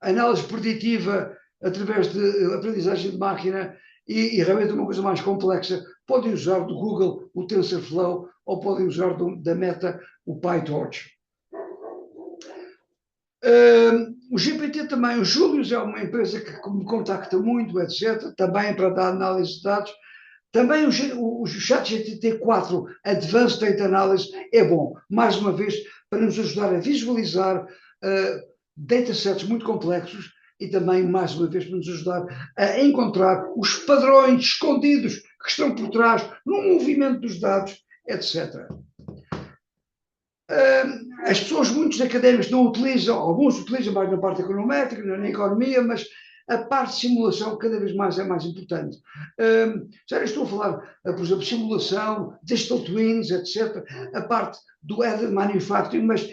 análise preditiva através de aprendizagem de máquina e realmente uma coisa mais complexa, podem usar do Google o TensorFlow ou podem usar da Meta o PyTorch. O GPT também, o Julius é uma empresa que me contacta muito, etc., também para dar análise de dados. Também o ChatGPT 4 Advanced Data Analysis é bom, mais uma vez, para nos ajudar a visualizar datasets muito complexos e também, mais uma vez, para nos ajudar a encontrar os padrões escondidos que estão por trás no movimento dos dados, etc. As pessoas, muitos académicos não utilizam, alguns utilizam mais na parte econométrica, na economia, mas a parte de simulação cada vez mais é mais importante. Já estou a falar, por exemplo, simulação, digital twins, etc., a parte do additive manufacturing, mas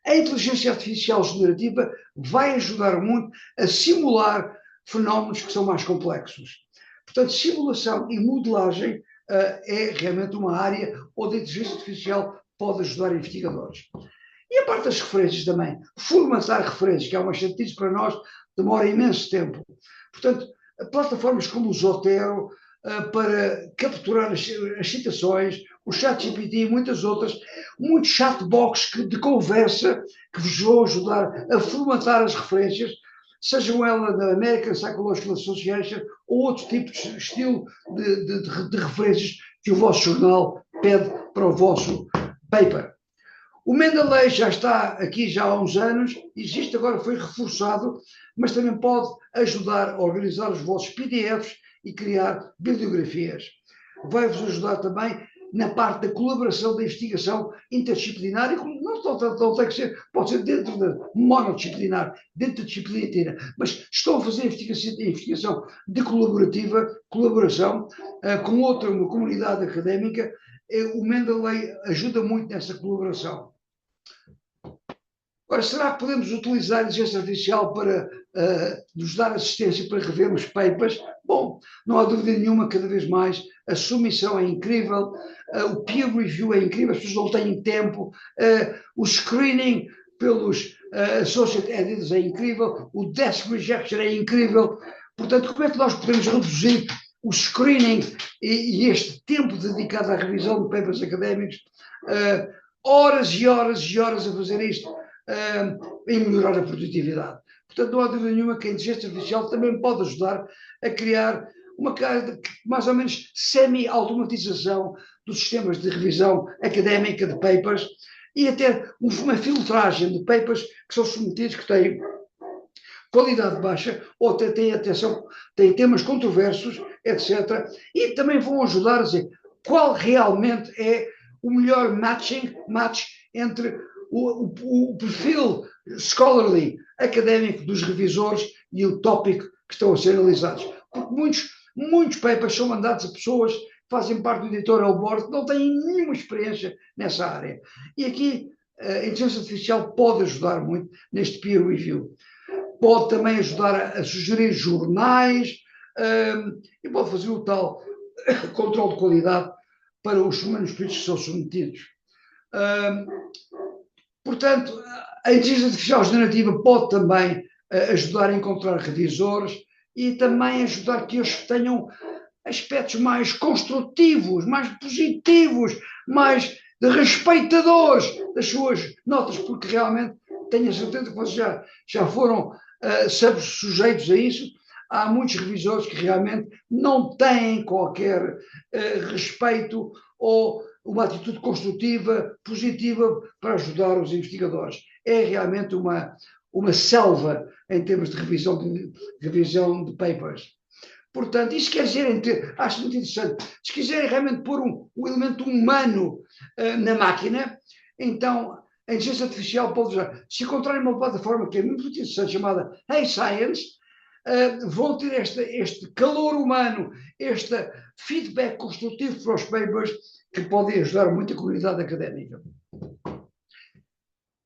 a inteligência artificial generativa vai ajudar muito a simular fenómenos que são mais complexos. Portanto, simulação e modelagem é realmente uma área onde a inteligência artificial pode ajudar investigadores. E a parte das referências também. Formatar referências, que é uma chatice para nós, demora imenso tempo. Portanto, plataformas como o Zotero, para capturar as citações, o ChatGPT e muitas outras, muitos chatbox de conversa que vos vão ajudar a formatar as referências, sejam elas da American Psychological Association ou outro tipo de estilo de referências que o vosso jornal pede para o vosso paper. O Mendeley já está aqui já há uns anos, existe agora, foi reforçado, mas também pode ajudar a organizar os vossos PDFs e criar bibliografias. Vai-vos ajudar também na parte da colaboração da investigação interdisciplinar, e não tem que ser, pode ser dentro da monodisciplinar, dentro da disciplina inteira, mas estão a fazer investigação de colaboração com outra, uma comunidade académica. O Mendeley ajuda muito nessa colaboração. Agora, será que podemos utilizar a inteligência artificial para nos dar assistência para revermos papers? Bom, não há dúvida nenhuma, cada vez mais, a submissão é incrível, o peer review é incrível, as pessoas não têm tempo, o screening pelos associate editors é incrível, o desk rejection é incrível. Portanto, como é que nós podemos reduzir o screening e este tempo dedicado à revisão de papers académicos, horas e horas e horas a fazer isto, e melhorar a produtividade? Portanto, não há dúvida nenhuma que a inteligência artificial também pode ajudar a criar uma mais ou menos semi-automatização dos sistemas de revisão académica de papers e até uma filtragem de papers que são submetidos, que têm qualidade baixa ou têm temas controversos, etc. E também vão ajudar a dizer qual realmente é o melhor match entre o perfil scholarly académico dos revisores e o tópico que estão a ser analisados. Porque muitos papers são mandados a pessoas que fazem parte do editorial board, que não têm nenhuma experiência nessa área. E aqui a inteligência artificial pode ajudar muito neste peer review. Pode também ajudar a sugerir jornais e pode fazer o tal controle de qualidade para os manuscritos que são submetidos. Portanto, a inteligência artificial generativa pode também ajudar a encontrar revisores e também ajudar que eles tenham aspectos mais construtivos, mais positivos, mais respeitadores das suas notas, porque realmente tenho a certeza que vocês já foram sujeitos a isso. Há muitos revisores que realmente não têm qualquer respeito ou uma atitude construtiva, positiva para ajudar os investigadores. É realmente uma selva em termos de revisão de papers. Portanto, isso quer dizer, acho muito interessante, se quiserem realmente pôr um elemento humano na máquina, então a inteligência artificial pode usar. Se encontrarem uma plataforma que é muito interessante, chamada Hey Science, vão ter este calor humano, este feedback construtivo para os papers, que podem ajudar muito a comunidade académica.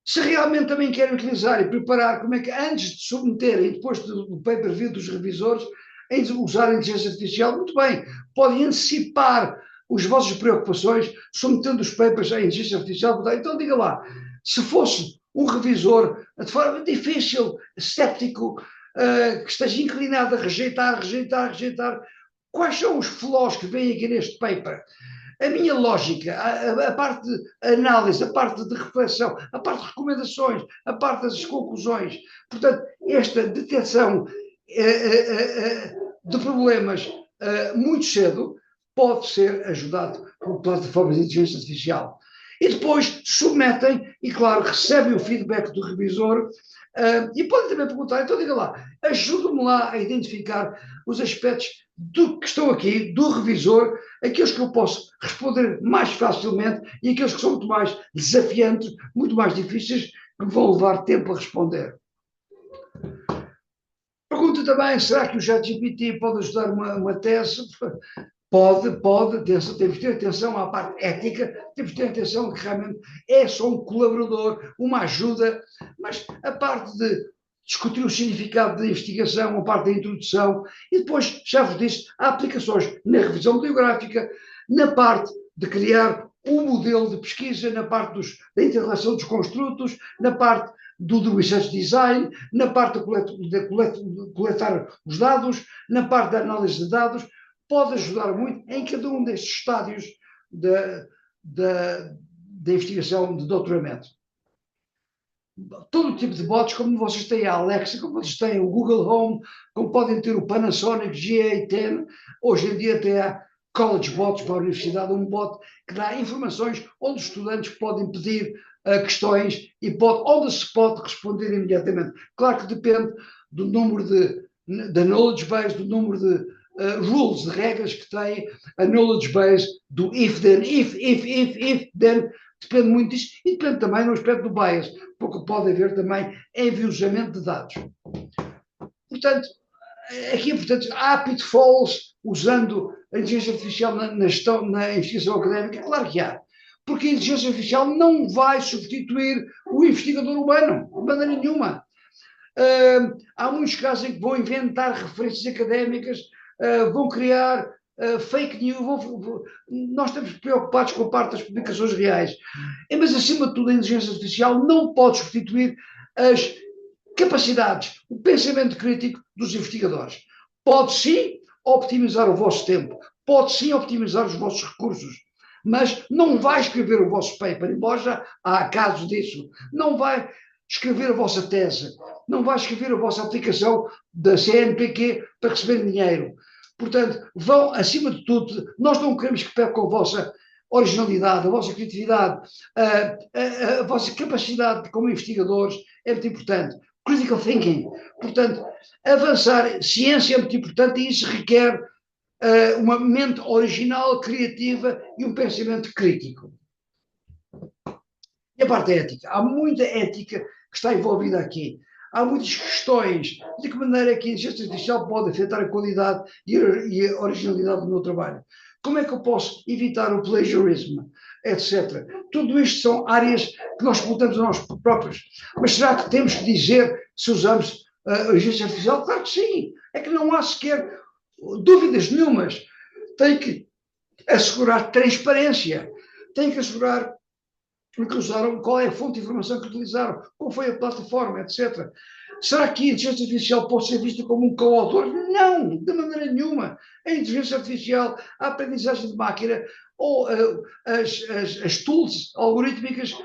Se realmente também querem utilizar e preparar como é que antes de submeterem, depois do paper vir dos revisores, em usar a inteligência artificial, muito bem, podem antecipar as vossas preocupações, submetendo os papers à inteligência artificial. Então diga lá, se fosse um revisor de forma difícil, escéptico, que esteja inclinado a rejeitar, quais são os flaws que vêm aqui neste paper? A minha lógica, a parte de análise, a parte de reflexão, a parte de recomendações, a parte das conclusões. Portanto, esta detecção de problemas muito cedo pode ser ajudado por plataformas de inteligência artificial. E depois submetem e, claro, recebem o feedback do revisor e podem também perguntar, então diga lá, ajuda-me lá a identificar os aspectos que estão aqui, do revisor, aqueles que eu posso responder mais facilmente e aqueles que são muito mais desafiantes, muito mais difíceis, que vão levar tempo a responder. Pergunta também, será que o ChatGPT pode ajudar uma tese? Pode, temos de ter atenção à parte ética, temos de ter atenção que realmente é só um colaborador, uma ajuda, mas a parte de discutir o significado da investigação, a parte da introdução, e depois, já vos disse, há aplicações na revisão bibliográfica, na parte de criar um modelo de pesquisa, na parte da interrelação dos construtos, na parte do research design, na parte de coletar os dados, na parte da análise de dados, pode ajudar muito em cada um destes estádios da investigação de doutoramento. Todo tipo de bots, como vocês têm a Alexa, como vocês têm o Google Home, como podem ter o Panasonic GA10, hoje em dia tem a College Bots para a universidade, um bot que dá informações onde os estudantes podem pedir questões e pode, onde se pode responder imediatamente. Claro que depende do número da knowledge base, do número de rules, de regras que tem a knowledge base do if, then, if, then, depende muito disso e depende também no aspecto do bias, porque pode haver também enviosamento de dados. Portanto, aqui, há pitfalls usando a inteligência artificial na investigação académica? Claro que há. Porque a inteligência artificial não vai substituir o investigador humano, de maneira nenhuma. Há muitos casos em que vão inventar referências académicas, vão criar fake news, nós estamos preocupados com a parte das publicações reais. Mas, acima de tudo, a inteligência artificial não pode substituir as capacidades, o pensamento crítico dos investigadores. Pode sim optimizar o vosso tempo, pode sim optimizar os vossos recursos, mas não vai escrever o vosso paper, embora já há casos disso, não vai escrever a vossa tese, não vai escrever a vossa aplicação da CNPq para receber dinheiro. Portanto, vão, acima de tudo, nós não queremos que percam a vossa originalidade, a vossa criatividade, a vossa capacidade como investigadores é muito importante. Critical thinking. Portanto, avançar, ciência é muito importante e isso requer uma mente original, criativa e um pensamento crítico. E a parte ética. Há muita ética que está envolvida aqui. Há muitas questões de que maneira é que a inteligência artificial pode afetar a qualidade e a originalidade do meu trabalho. como é que eu posso evitar o plagiarismo, etc. Tudo isto são áreas que nós perguntamos a nós próprios. Mas será que temos que dizer se usamos a inteligência artificial? Claro que sim. É que não há sequer dúvidas nenhumas. Tem que assegurar transparência, tem que assegurar o que usaram, qual é a fonte de informação que utilizaram, qual foi a plataforma, etc. Será que a inteligência artificial pode ser vista como um coautor? Não, de maneira nenhuma. A inteligência artificial, a aprendizagem de máquina ou as tools algorítmicas,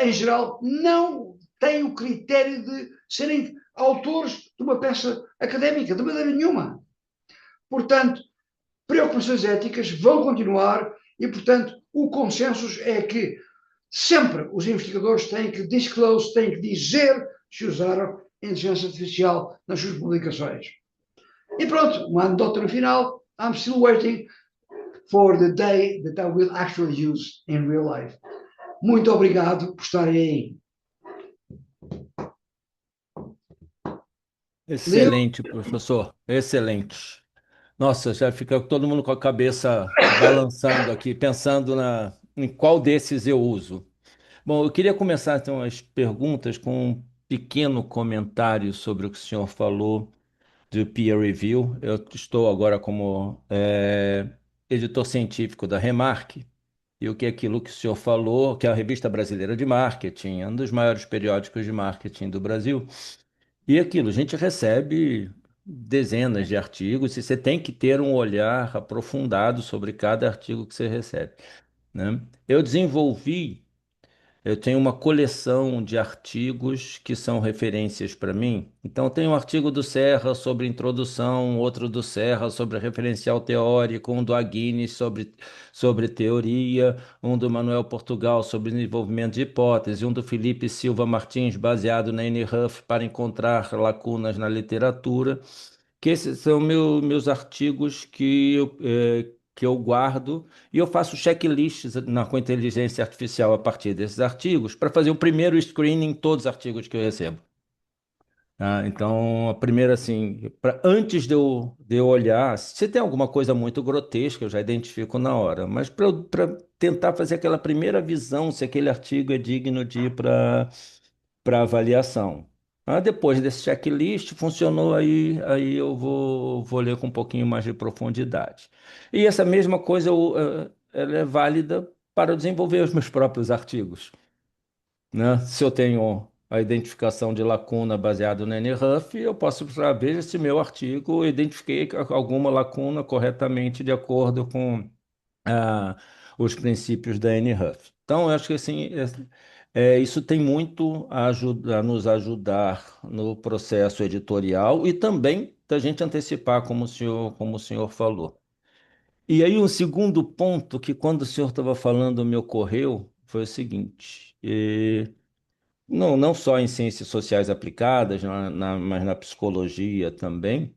em geral, não têm o critério de serem autores de uma peça académica, de maneira nenhuma. Portanto, preocupações éticas vão continuar e, portanto, o consenso é que sempre os investigadores têm que disclose, têm que dizer se usaram inteligência artificial nas suas publicações. E pronto, uma anedota no final. I'm still waiting for the day that I will actually use in real life. Muito obrigado por estarem aí. Excelente, professor. Excelente. Nossa, já fica todo mundo com a cabeça balançando aqui, pensando em qual desses eu uso. Bom, eu queria começar então as perguntas com um pequeno comentário sobre o que o senhor falou do peer review. Eu estou agora como editor científico da Remarque, e o que é aquilo que o senhor falou, que é a Revista Brasileira de Marketing, é um dos maiores periódicos de marketing do Brasil. E aquilo, a gente recebe dezenas de artigos e você tem que ter um olhar aprofundado sobre cada artigo que você recebe, né? Eu tenho uma coleção de artigos que são referências para mim. Então, tem um artigo do Serra sobre introdução, outro do Serra sobre referencial teórico, um do Aguines sobre teoria, um do Manuel Portugal sobre desenvolvimento de hipótese, um do Felipe Silva Martins, baseado na NRuff, para encontrar lacunas na literatura. Que esses são meus artigos que eu guardo e eu faço checklists com inteligência artificial a partir desses artigos para fazer o primeiro screening em todos os artigos que eu recebo. Então, a primeira, assim, antes de eu olhar, se tem alguma coisa muito grotesca, eu já identifico na hora, mas para tentar fazer aquela primeira visão se aquele artigo é digno de ir para avaliação. Depois desse checklist, funcionou aí eu vou ler com um pouquinho mais de profundidade. E essa mesma coisa ela é válida para desenvolver os meus próprios artigos, né? Se eu tenho a identificação de lacuna baseado no NRuff, eu posso saber se meu artigo identifiquei alguma lacuna corretamente de acordo com os princípios da NRuff. Então, eu acho que assim, isso tem muito a nos ajudar no processo editorial e também da gente antecipar, como o senhor falou. E aí, um segundo ponto que, quando o senhor estava falando, me ocorreu foi o seguinte: não só em ciências sociais aplicadas, mas na psicologia também.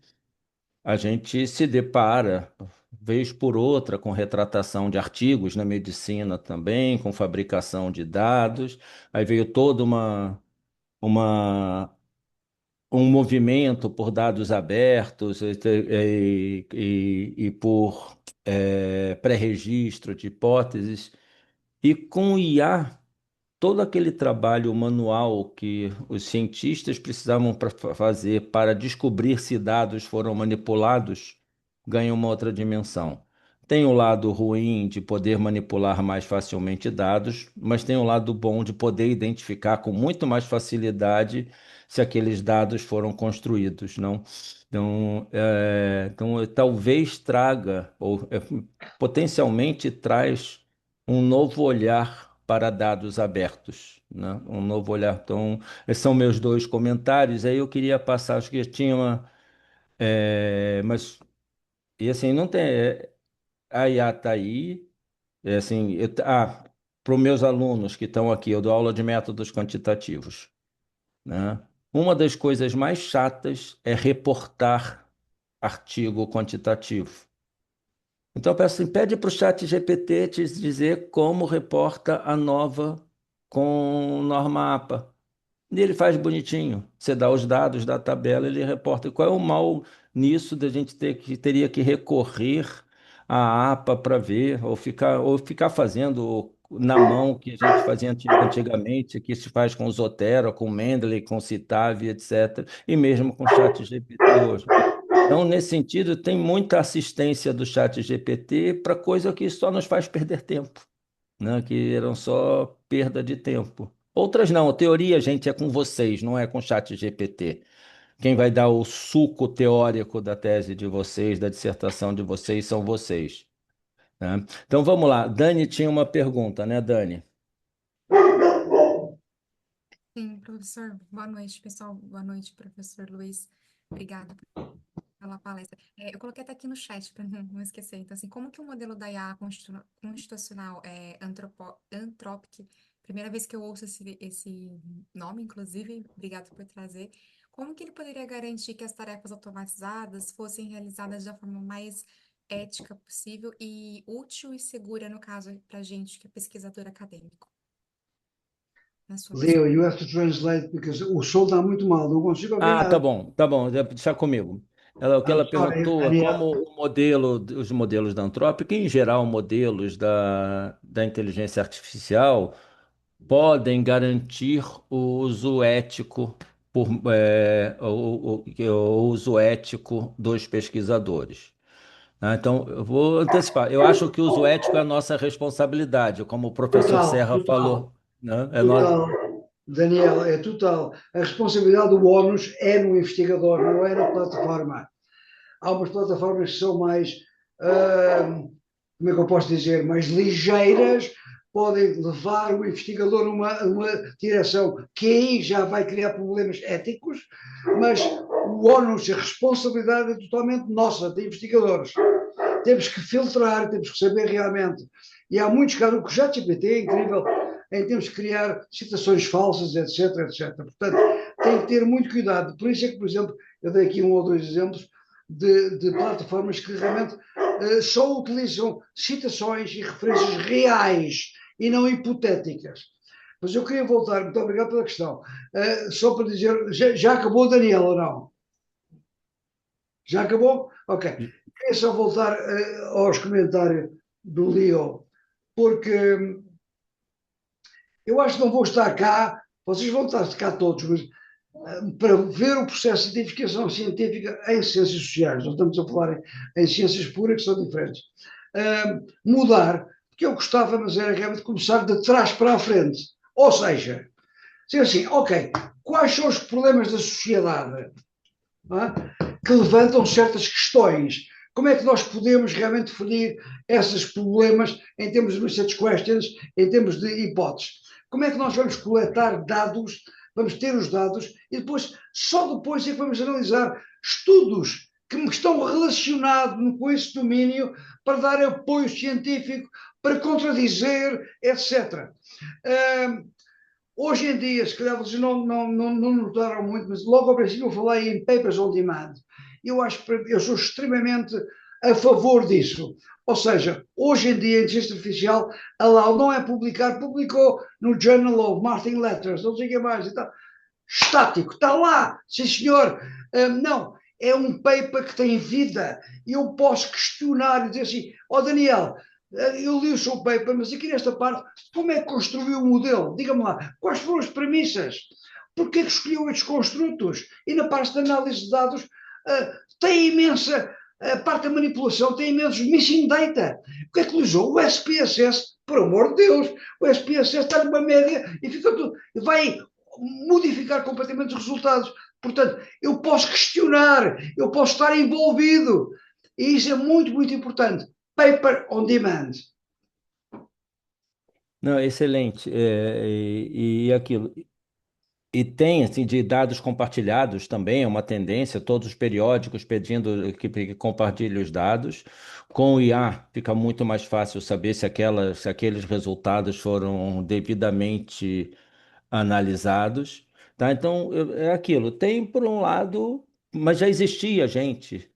A gente se depara, vez por outra, com retratação de artigos na medicina também, com fabricação de dados. Aí veio toda uma, um movimento por dados abertos e por pré-registro de hipóteses. E com o IA, todo aquele trabalho manual que os cientistas precisavam fazer para descobrir se dados foram manipulados ganha uma outra dimensão. Tem o lado ruim de poder manipular mais facilmente dados, mas tem o lado bom de poder identificar com muito mais facilidade se aqueles dados foram construídos, não? Então, talvez traga, ou potencialmente traz um novo olhar para dados abertos, né? Um novo olhar. Então, esses são meus dois comentários. Aí eu queria passar, acho que tinha mas e assim não tem. A IA está aí. Assim, para os meus alunos que estão aqui, eu dou aula de métodos quantitativos, né? Uma das coisas mais chatas é reportar artigo quantitativo. Então, eu peço assim, pede para o chat GPT te dizer como reporta a nova com norma APA. E ele faz bonitinho. Você dá os dados da tabela, ele reporta. Qual é o mal nisso da gente teria que recorrer a APA para ver, ou ficar fazendo na mão o que a gente fazia antigamente, que se faz com o Zotero, com o Mendeley, com o Citavi, etc., e mesmo com o ChatGPT hoje. Então, nesse sentido, tem muita assistência do ChatGPT para coisa que só nos faz perder tempo, né? Que eram só perda de tempo. Outras não, a teoria, gente, é com vocês, não é com o ChatGPT. Quem vai dar o suco teórico da tese de vocês, da dissertação de vocês, são vocês, né? Então vamos lá. Dani tinha uma pergunta, né, Dani? Sim, professor. Boa noite, pessoal. Boa noite, professor Luiz. Obrigada pela palestra. Eu coloquei até aqui no chat para não esquecer. Então, assim, como que o modelo da IA constitucional Anthropic, primeira vez que eu ouço esse nome, inclusive, obrigado por trazer, como que ele poderia garantir que as tarefas automatizadas fossem realizadas da forma mais ética possível e útil e segura, no caso, para a gente que é pesquisador acadêmico, na sua visão? Leo, you have to translate because o som está muito mal, não consigo ouvir Ah, nada. tá bom, deixa comigo. O que I'm ela sorry, perguntou é como Daniel. os modelos da Anthropic, em geral, modelos da inteligência artificial, podem garantir o uso ético o uso ético dos pesquisadores. Então, eu vou antecipar. Eu acho que o uso ético é a nossa responsabilidade, como o professor Total, Serra total, falou, né? total. Daniel, é total. A responsabilidade do ónus é no investigador, não é na plataforma. Há umas plataformas que são mais, como é que eu posso dizer, mais ligeiras, podem levar o investigador a uma direção que aí já vai criar problemas éticos, mas o ónus, a responsabilidade é totalmente nossa, de investigadores. Temos que filtrar, temos que saber realmente. E há muitos casos, o ChatGPT é incrível em termos de criar citações falsas, etc, etc. Portanto, tem que ter muito cuidado. Por isso é que, por exemplo, eu dei aqui um ou dois exemplos de plataformas que realmente só utilizam citações e referências reais e não hipotéticas. Mas eu queria voltar, muito obrigado pela questão, só para dizer, já acabou, Daniel, ou não? Já acabou? Ok. Queria só voltar aos comentários do Leo, porque eu acho que não vou estar cá, vocês vão estar cá todos, mas para ver o processo de identificação científica em ciências sociais, nós estamos a falar em ciências puras que são diferentes, mudar, porque eu gostava, mas era realmente começar de trás para a frente, ou seja, dizer assim, ok, quais são os problemas da sociedade, não é? Que levantam certas questões. Como é que nós podemos realmente definir esses problemas em termos de research questions, em termos de hipóteses? Como é que nós vamos coletar dados, vamos ter os dados e depois, só depois é que vamos analisar estudos que estão relacionados com esse domínio para dar apoio científico, para contradizer, etc. Hoje em dia, se calhar vocês não notaram muito, mas logo ao princípio eu falei em papers on demand. Eu sou extremamente a favor disso. Ou seja, hoje em dia a inteligência artificial, a Lau não é publicar, publicou no Journal of Martin Letters, não sei o que mais, então, estático, está lá, sim senhor. Não, é um paper que tem vida. E eu posso questionar e dizer assim, ó Daniel, eu li o seu paper, mas aqui nesta parte, como é que construiu o modelo? Diga-me lá, quais foram as premissas? Porquê que escolheu estes construtos? E na parte de análise de dados, tem imensa, a parte da manipulação tem imensos missing data. O que é que usou? O SPSS, por amor de Deus, o SPSS está numa média e fica tudo, vai modificar completamente os resultados. Portanto, eu posso questionar, eu posso estar envolvido. E isso é muito, muito importante. Paper on demand. Não, excelente. E aquilo. E tem, assim, de dados compartilhados também, é uma tendência, todos os periódicos pedindo que compartilhe os dados. Com o IA, fica muito mais fácil saber se aqueles resultados foram devidamente analisados, tá? Então, é aquilo. Tem, por um lado, mas já existia gente.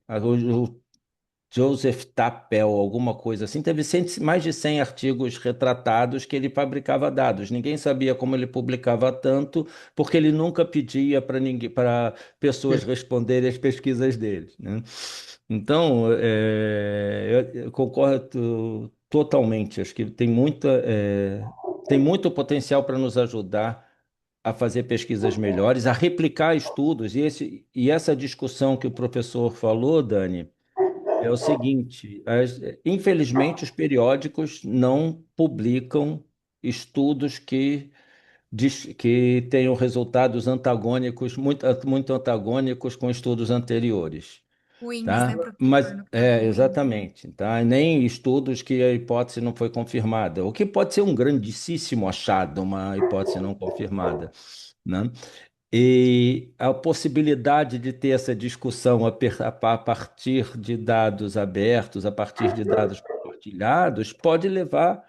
Joseph Tappel, alguma coisa assim. Teve mais de 100 artigos retratados que ele fabricava dados. Ninguém sabia como ele publicava tanto, porque ele nunca pedia para ninguém, para pessoas responderem as pesquisas dele, né? Então, eu concordo totalmente. Acho que tem muito potencial para nos ajudar a fazer pesquisas melhores, a replicar estudos. E essa discussão que o professor falou, Dani, é o seguinte: infelizmente, os periódicos não publicam estudos que tenham resultados antagônicos, muito antagônicos com estudos anteriores. Ruins, né, Tá? professor? Mas No caso, ruins. exatamente, tá? Nem estudos que a hipótese não foi confirmada, o que pode ser um grandíssimo achado, uma hipótese não confirmada, né? E a possibilidade de ter essa discussão a partir de dados abertos, a partir de dados compartilhados, pode levar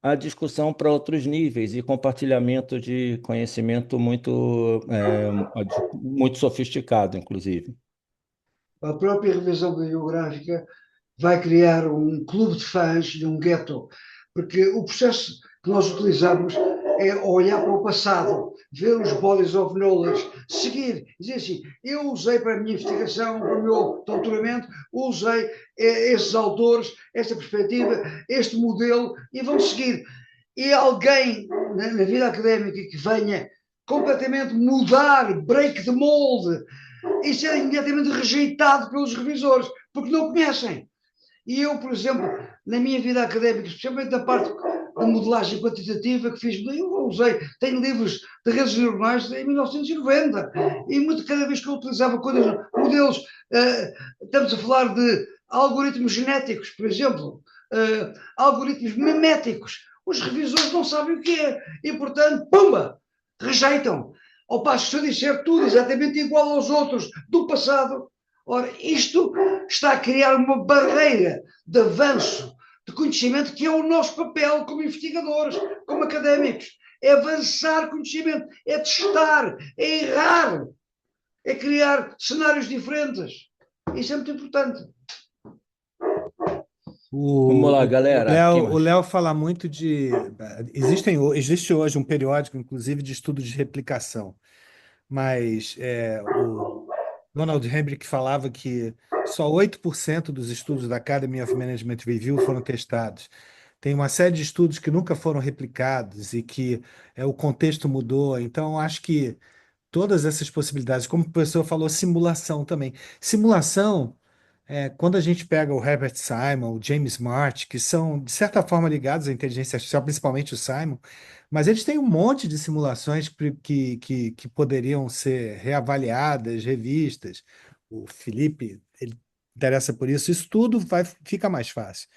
a discussão para outros níveis e compartilhamento de conhecimento muito sofisticado, inclusive. A própria revisão bibliográfica vai criar um clube de fãs e um gueto, porque o processo que nós utilizamos é olhar para o passado, ver os bodies of knowledge, seguir, dizer assim, eu usei para a minha investigação, para o meu doutoramento, usei esses autores, esta perspectiva, este modelo, e vão seguir. E alguém na vida académica que venha completamente mudar, break the mold, isso é imediatamente rejeitado pelos revisores, porque não conhecem. E eu, por exemplo, na minha vida académica, especialmente na parte da modelagem quantitativa que fiz, eu usei, tenho livros de redes neuronais em 1990, e muito, cada vez que eu utilizava modelos, estamos a falar de algoritmos genéticos, por exemplo, algoritmos meméticos, os revisores não sabem o que é, e portanto, pumba, rejeitam. Ao passo que se eu disser tudo exatamente igual aos outros do passado, ora, isto está a criar uma barreira de avanço de conhecimento que é o nosso papel como investigadores, como académicos. É avançar conhecimento, é testar, é errar, é criar cenários diferentes. Isso é muito importante. Vamos lá, O galera. Quem Léo, o mais? Léo fala muito de. Existe hoje um periódico, inclusive, de estudo de replicação, mas o Donald Hendrick falava que só 8% dos estudos da Academy of Management Review foram testados. Tem uma série de estudos que nunca foram replicados e que o contexto mudou. Então, acho que todas essas possibilidades, como o professor falou, simulação também. Simulação. Quando a gente pega o Herbert Simon, o James Smart, que são, de certa forma, ligados à inteligência artificial, principalmente o Simon, mas eles têm um monte de simulações que poderiam ser reavaliadas, revistas. O Felipe, ele interessa por isso. Isso tudo fica mais fácil.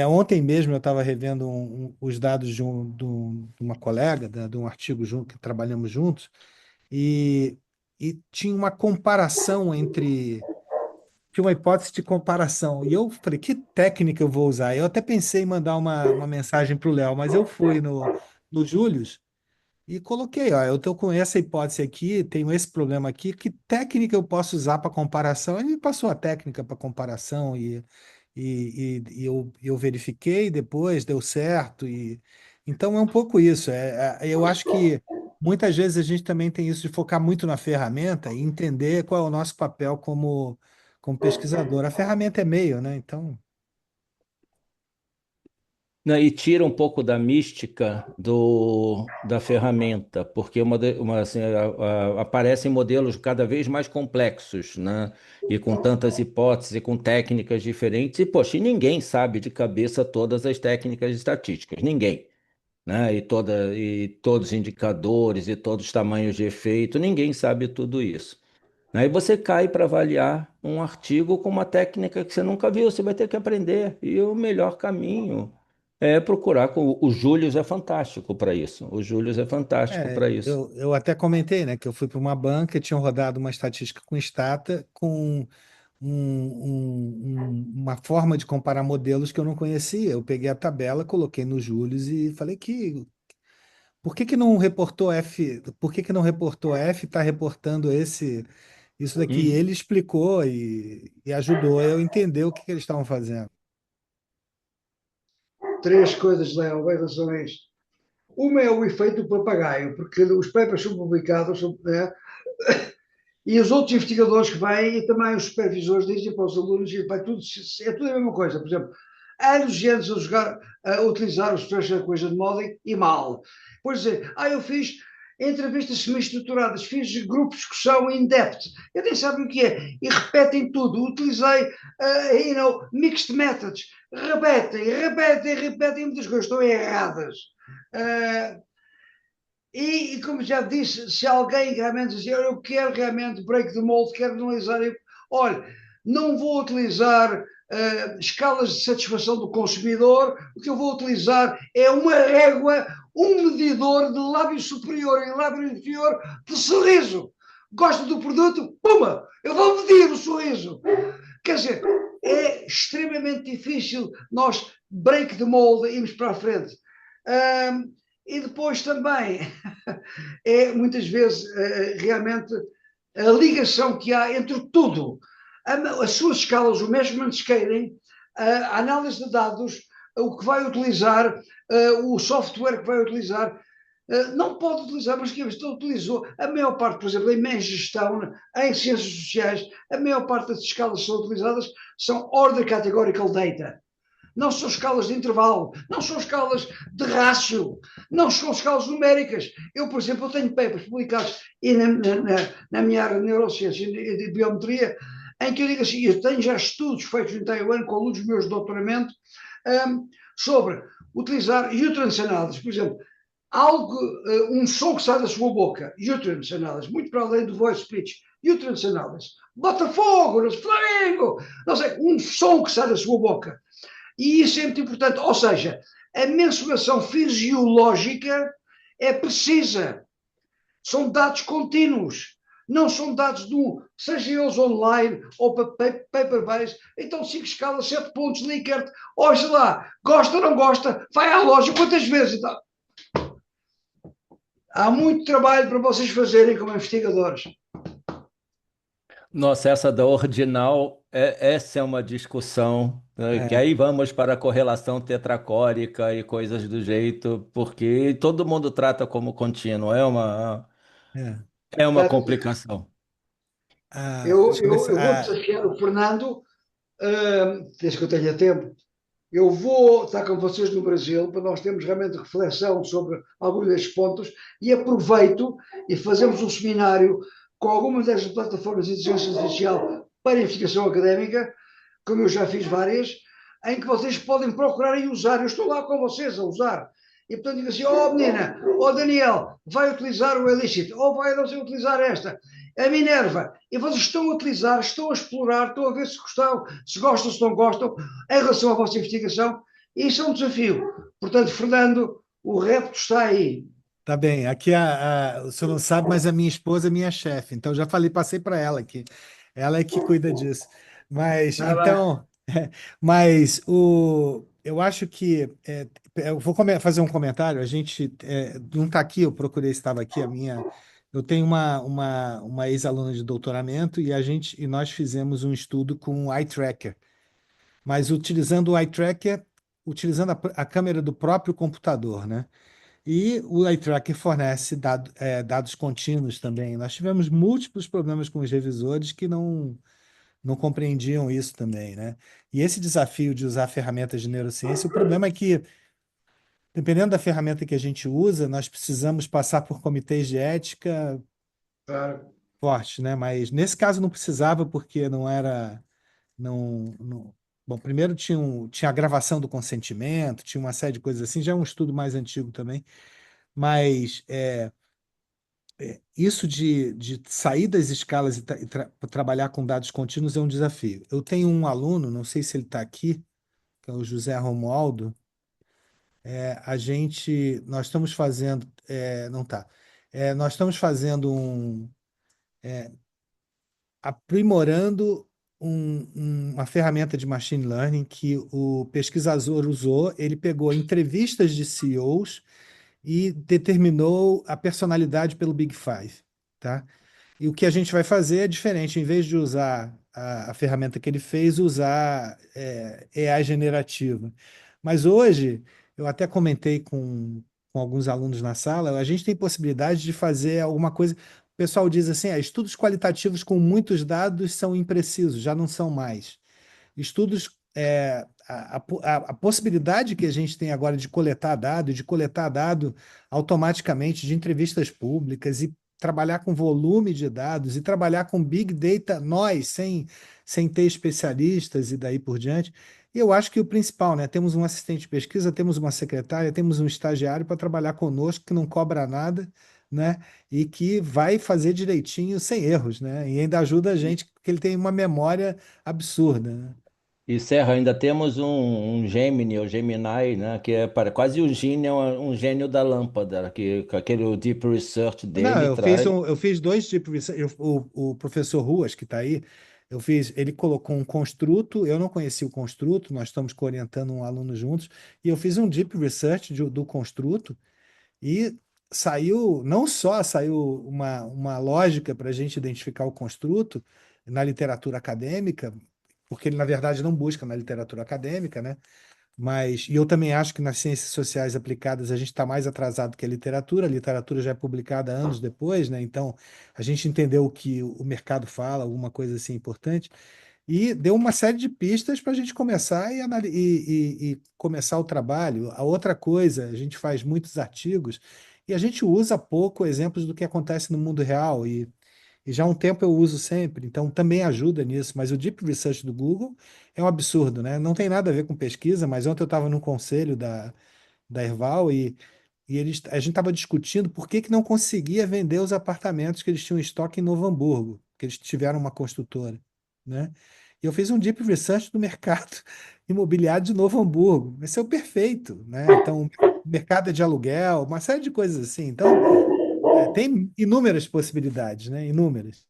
Ontem mesmo eu estava revendo os dados de uma colega, de um artigo que trabalhamos juntos, e, e tinha uma comparação tinha uma hipótese de comparação. E eu falei, que técnica eu vou usar? Eu até pensei em mandar uma mensagem para o Léo, mas eu fui no Július e coloquei, ó, eu estou com essa hipótese aqui, tenho esse problema aqui, que técnica eu posso usar para comparação? Ele me passou a técnica para comparação e eu verifiquei depois, deu certo. Então é um pouco isso. Eu acho que muitas vezes a gente também tem isso de focar muito na ferramenta e entender qual é o nosso papel como pesquisador. A ferramenta é meio, né? Então, Não, e tira um pouco da mística da ferramenta, porque assim, aparecem modelos cada vez mais complexos, né? E com tantas hipóteses, e com técnicas diferentes, e, poxa, e ninguém sabe de cabeça todas as técnicas estatísticas, ninguém, né? E todos os indicadores, e todos os tamanhos de efeito, ninguém sabe tudo isso. Aí você cai para avaliar um artigo com uma técnica que você nunca viu, você vai ter que aprender. E o melhor caminho é procurar. O Július é fantástico para isso. O Július é fantástico para isso. eu até comentei, né, que eu fui para uma banca, tinham rodado uma estatística com Stata, com uma forma de comparar modelos que eu não conhecia. Eu peguei a tabela, coloquei no Július e falei que por que que não reportou F? Por que que não reportou F? Está reportando Isso daqui Uhum. ele explicou e ajudou eu a entender o que eles estavam fazendo. Três coisas, Léo, em relação a isto. Uma é o efeito do papagaio, porque os papers são publicados, né, e os outros investigadores que vêm e também os supervisores dizem para os alunos, e vai tudo, é tudo a mesma coisa. Por exemplo, anos e anos a utilizar os Structured Equation Modeling e mal. Por dizer, eu fiz entrevistas semi-estruturadas, fiz grupos de discussão in-depth, eu nem sabem o que é, e repetem tudo. Utilizei, mixed methods, repetem, muitas coisas estão erradas. Uh, como já disse, se alguém realmente dizer eu quero realmente break the mold, quero analisar, olha, não vou utilizar escalas de satisfação do consumidor, o que eu vou utilizar é uma régua, um medidor de lábio superior e lábio inferior de sorriso. Gosto do produto? Puma! Eu vou medir o sorriso. Quer dizer, é extremamente difícil nós break the mold e irmos para a frente. E depois também é muitas vezes realmente a ligação que há entre tudo, as suas escalas, o measurement scaling, a análise de dados, o que vai utilizar, o software que vai utilizar, não pode utilizar, mas que utilizou a maior parte, por exemplo, em gestão, em ciências sociais, a maior parte das escalas que são utilizadas são order categorical data. Não são escalas de intervalo, não são escalas de rácio, não são escalas numéricas. Eu, por exemplo, tenho papers publicados na minha área de neurociência e de biometria, em que eu digo assim, eu tenho já estudos feitos em Taiwan com alunos meus de doutoramento sobre utilizar utterance analysis, por exemplo, um som que sai da sua boca, utterance analysis, muito para além do voice speech, utterance analysis, Botafogo, Flamengo, não sei, um som que sai da sua boca. E isso é muito importante. Ou seja, a mensuração fisiológica é precisa. São dados contínuos. Não são dados seja eles online ou paper-based. Então, 5 escalas, 7 pontos, Likert. Olha lá, gosta ou não gosta? Vai à loja quantas vezes? Então, há muito trabalho para vocês fazerem como investigadores. Nossa, essa da ordinal, essa é uma discussão, né, que aí vamos para a correlação tetracórica e coisas do jeito, porque todo mundo trata como contínuo, É. é uma complicação. Eu, Deixa eu ver se. eu vou desafiar o Fernando, desde que eu tenha tempo. Eu vou estar com vocês no Brasil para nós termos realmente reflexão sobre alguns destes pontos e aproveito e fazemos um seminário com algumas destas plataformas de inteligência artificial para investigação académica, como eu já fiz várias, em que vocês podem procurar e usar. Eu estou lá com vocês a usar. E portanto digo assim, menina, Daniel, vai utilizar o Elicit, ou vai não sei utilizar esta, a Minerva, e vocês estão a utilizar, estão a explorar, estão a ver se gostam, se não gostam, em relação à vossa investigação, e isso é um desafio. Portanto, Fernando, o repto está aí. Tá bem, aqui o senhor não sabe, mas a minha esposa é minha chefe, então já falei, passei para ela aqui. Ela é que cuida disso. Mas então, mas eu acho que eu vou fazer um comentário. A gente não está aqui, eu procurei, estava aqui a minha. Eu tenho uma ex-aluna de doutoramento e nós fizemos um estudo com o eye tracker, mas utilizando o eye tracker, utilizando a câmera do próprio computador, né? E o eye tracker fornece dados contínuos também. Nós tivemos múltiplos problemas com os revisores que não compreendiam isso também, né? E esse desafio de usar ferramentas de neurociência, o problema é que, dependendo da ferramenta que a gente usa, nós precisamos passar por comitês de ética fortes, né? Mas nesse caso não precisava porque não era, não. Bom, primeiro tinha a gravação do consentimento, tinha uma série de coisas assim, já é um estudo mais antigo também, mas isso de sair das escalas e trabalhar com dados contínuos é um desafio. Eu tenho um aluno, não sei se ele está aqui, que é o José Romualdo. Nós estamos fazendo, não está. Nós estamos fazendo aprimorando uma ferramenta de machine learning que o pesquisador usou. Ele pegou entrevistas de CEOs e determinou a personalidade pelo Big Five, tá? E o que a gente vai fazer é diferente. Em vez de usar a ferramenta que ele fez, usar AI generativa. Mas hoje, eu até comentei com alguns alunos na sala, a gente tem possibilidade de fazer alguma coisa. O pessoal diz assim, estudos qualitativos com muitos dados são imprecisos, já não são mais. Estudos, a possibilidade que a gente tem agora de coletar dado, de coletar dado automaticamente de entrevistas públicas e trabalhar com volume de dados e trabalhar com Big Data, nós, sem ter especialistas e daí por diante. E eu acho que o principal, né? Temos um assistente de pesquisa, temos uma secretária, temos um estagiário para trabalhar conosco que não cobra nada, né? E que vai fazer direitinho, sem erros, né? E ainda ajuda a gente, porque ele tem uma memória absurda, né? E Serra, ainda temos um Gemini, ou Gemini, né, que é quase o gênio, um gênio da lâmpada, que com aquele Deep Research Não, dele traz. eu fiz dois tipos de research. O professor Ruas, que está aí, ele colocou um construto, eu não conhecia o construto, nós estamos orientando um aluno juntos, e eu fiz um deep research do construto, e saiu, não só saiu uma lógica para a gente identificar o construto na literatura acadêmica, porque ele, na verdade, não busca na literatura acadêmica, né? Mas, e eu também acho que nas ciências sociais aplicadas a gente está mais atrasado que a literatura já é publicada anos depois, né? Então a gente entendeu o que o mercado fala, alguma coisa assim importante, e deu uma série de pistas para a gente começar e começar o trabalho. A outra coisa, a gente faz muitos artigos e a gente usa pouco exemplos do que acontece no mundo real, e já há um tempo eu uso sempre, então também ajuda nisso. Mas o Deep Research do Google é um absurdo, né? Não tem nada a ver com pesquisa, mas ontem eu estava no conselho da Erval e a gente estava discutindo por que não conseguia vender os apartamentos que eles tinham em estoque em Novo Hamburgo, que eles tiveram uma construtora, né? E eu fiz um Deep Research do mercado imobiliário de Novo Hamburgo. Esse é o perfeito, né? Então, mercado de aluguel, uma série de coisas assim. Então, tem inúmeras possibilidades, né? Inúmeras.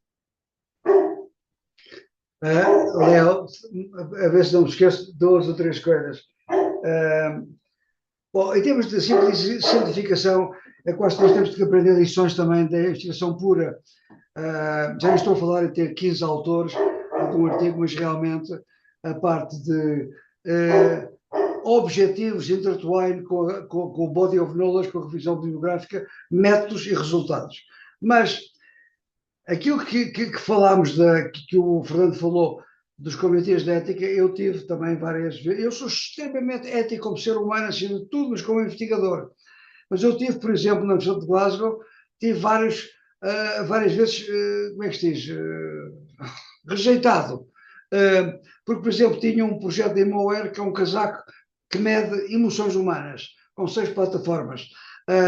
Léo, a ver se não me esqueço, duas ou três coisas. Bom, em termos de simplificação, é quase que nós temos que aprender lições também da investigação pura. Já não estou a falar em ter 15 autores de um artigo, mas realmente a parte de objetivos intertwine com o body of knowledge, com a revisão bibliográfica, métodos e resultados. Mas aquilo que falámos, que o Fernando falou dos comitês de ética, eu tive também várias vezes. Eu sou extremamente ético como ser humano, acima de tudo, mas como investigador. Mas eu tive, por exemplo, na Universidade de Glasgow, tive várias vezes, como é que se diz, rejeitado. Porque, por exemplo, tinha um projeto de Emoer, que é um casaco que mede emoções humanas, com 6 plataformas,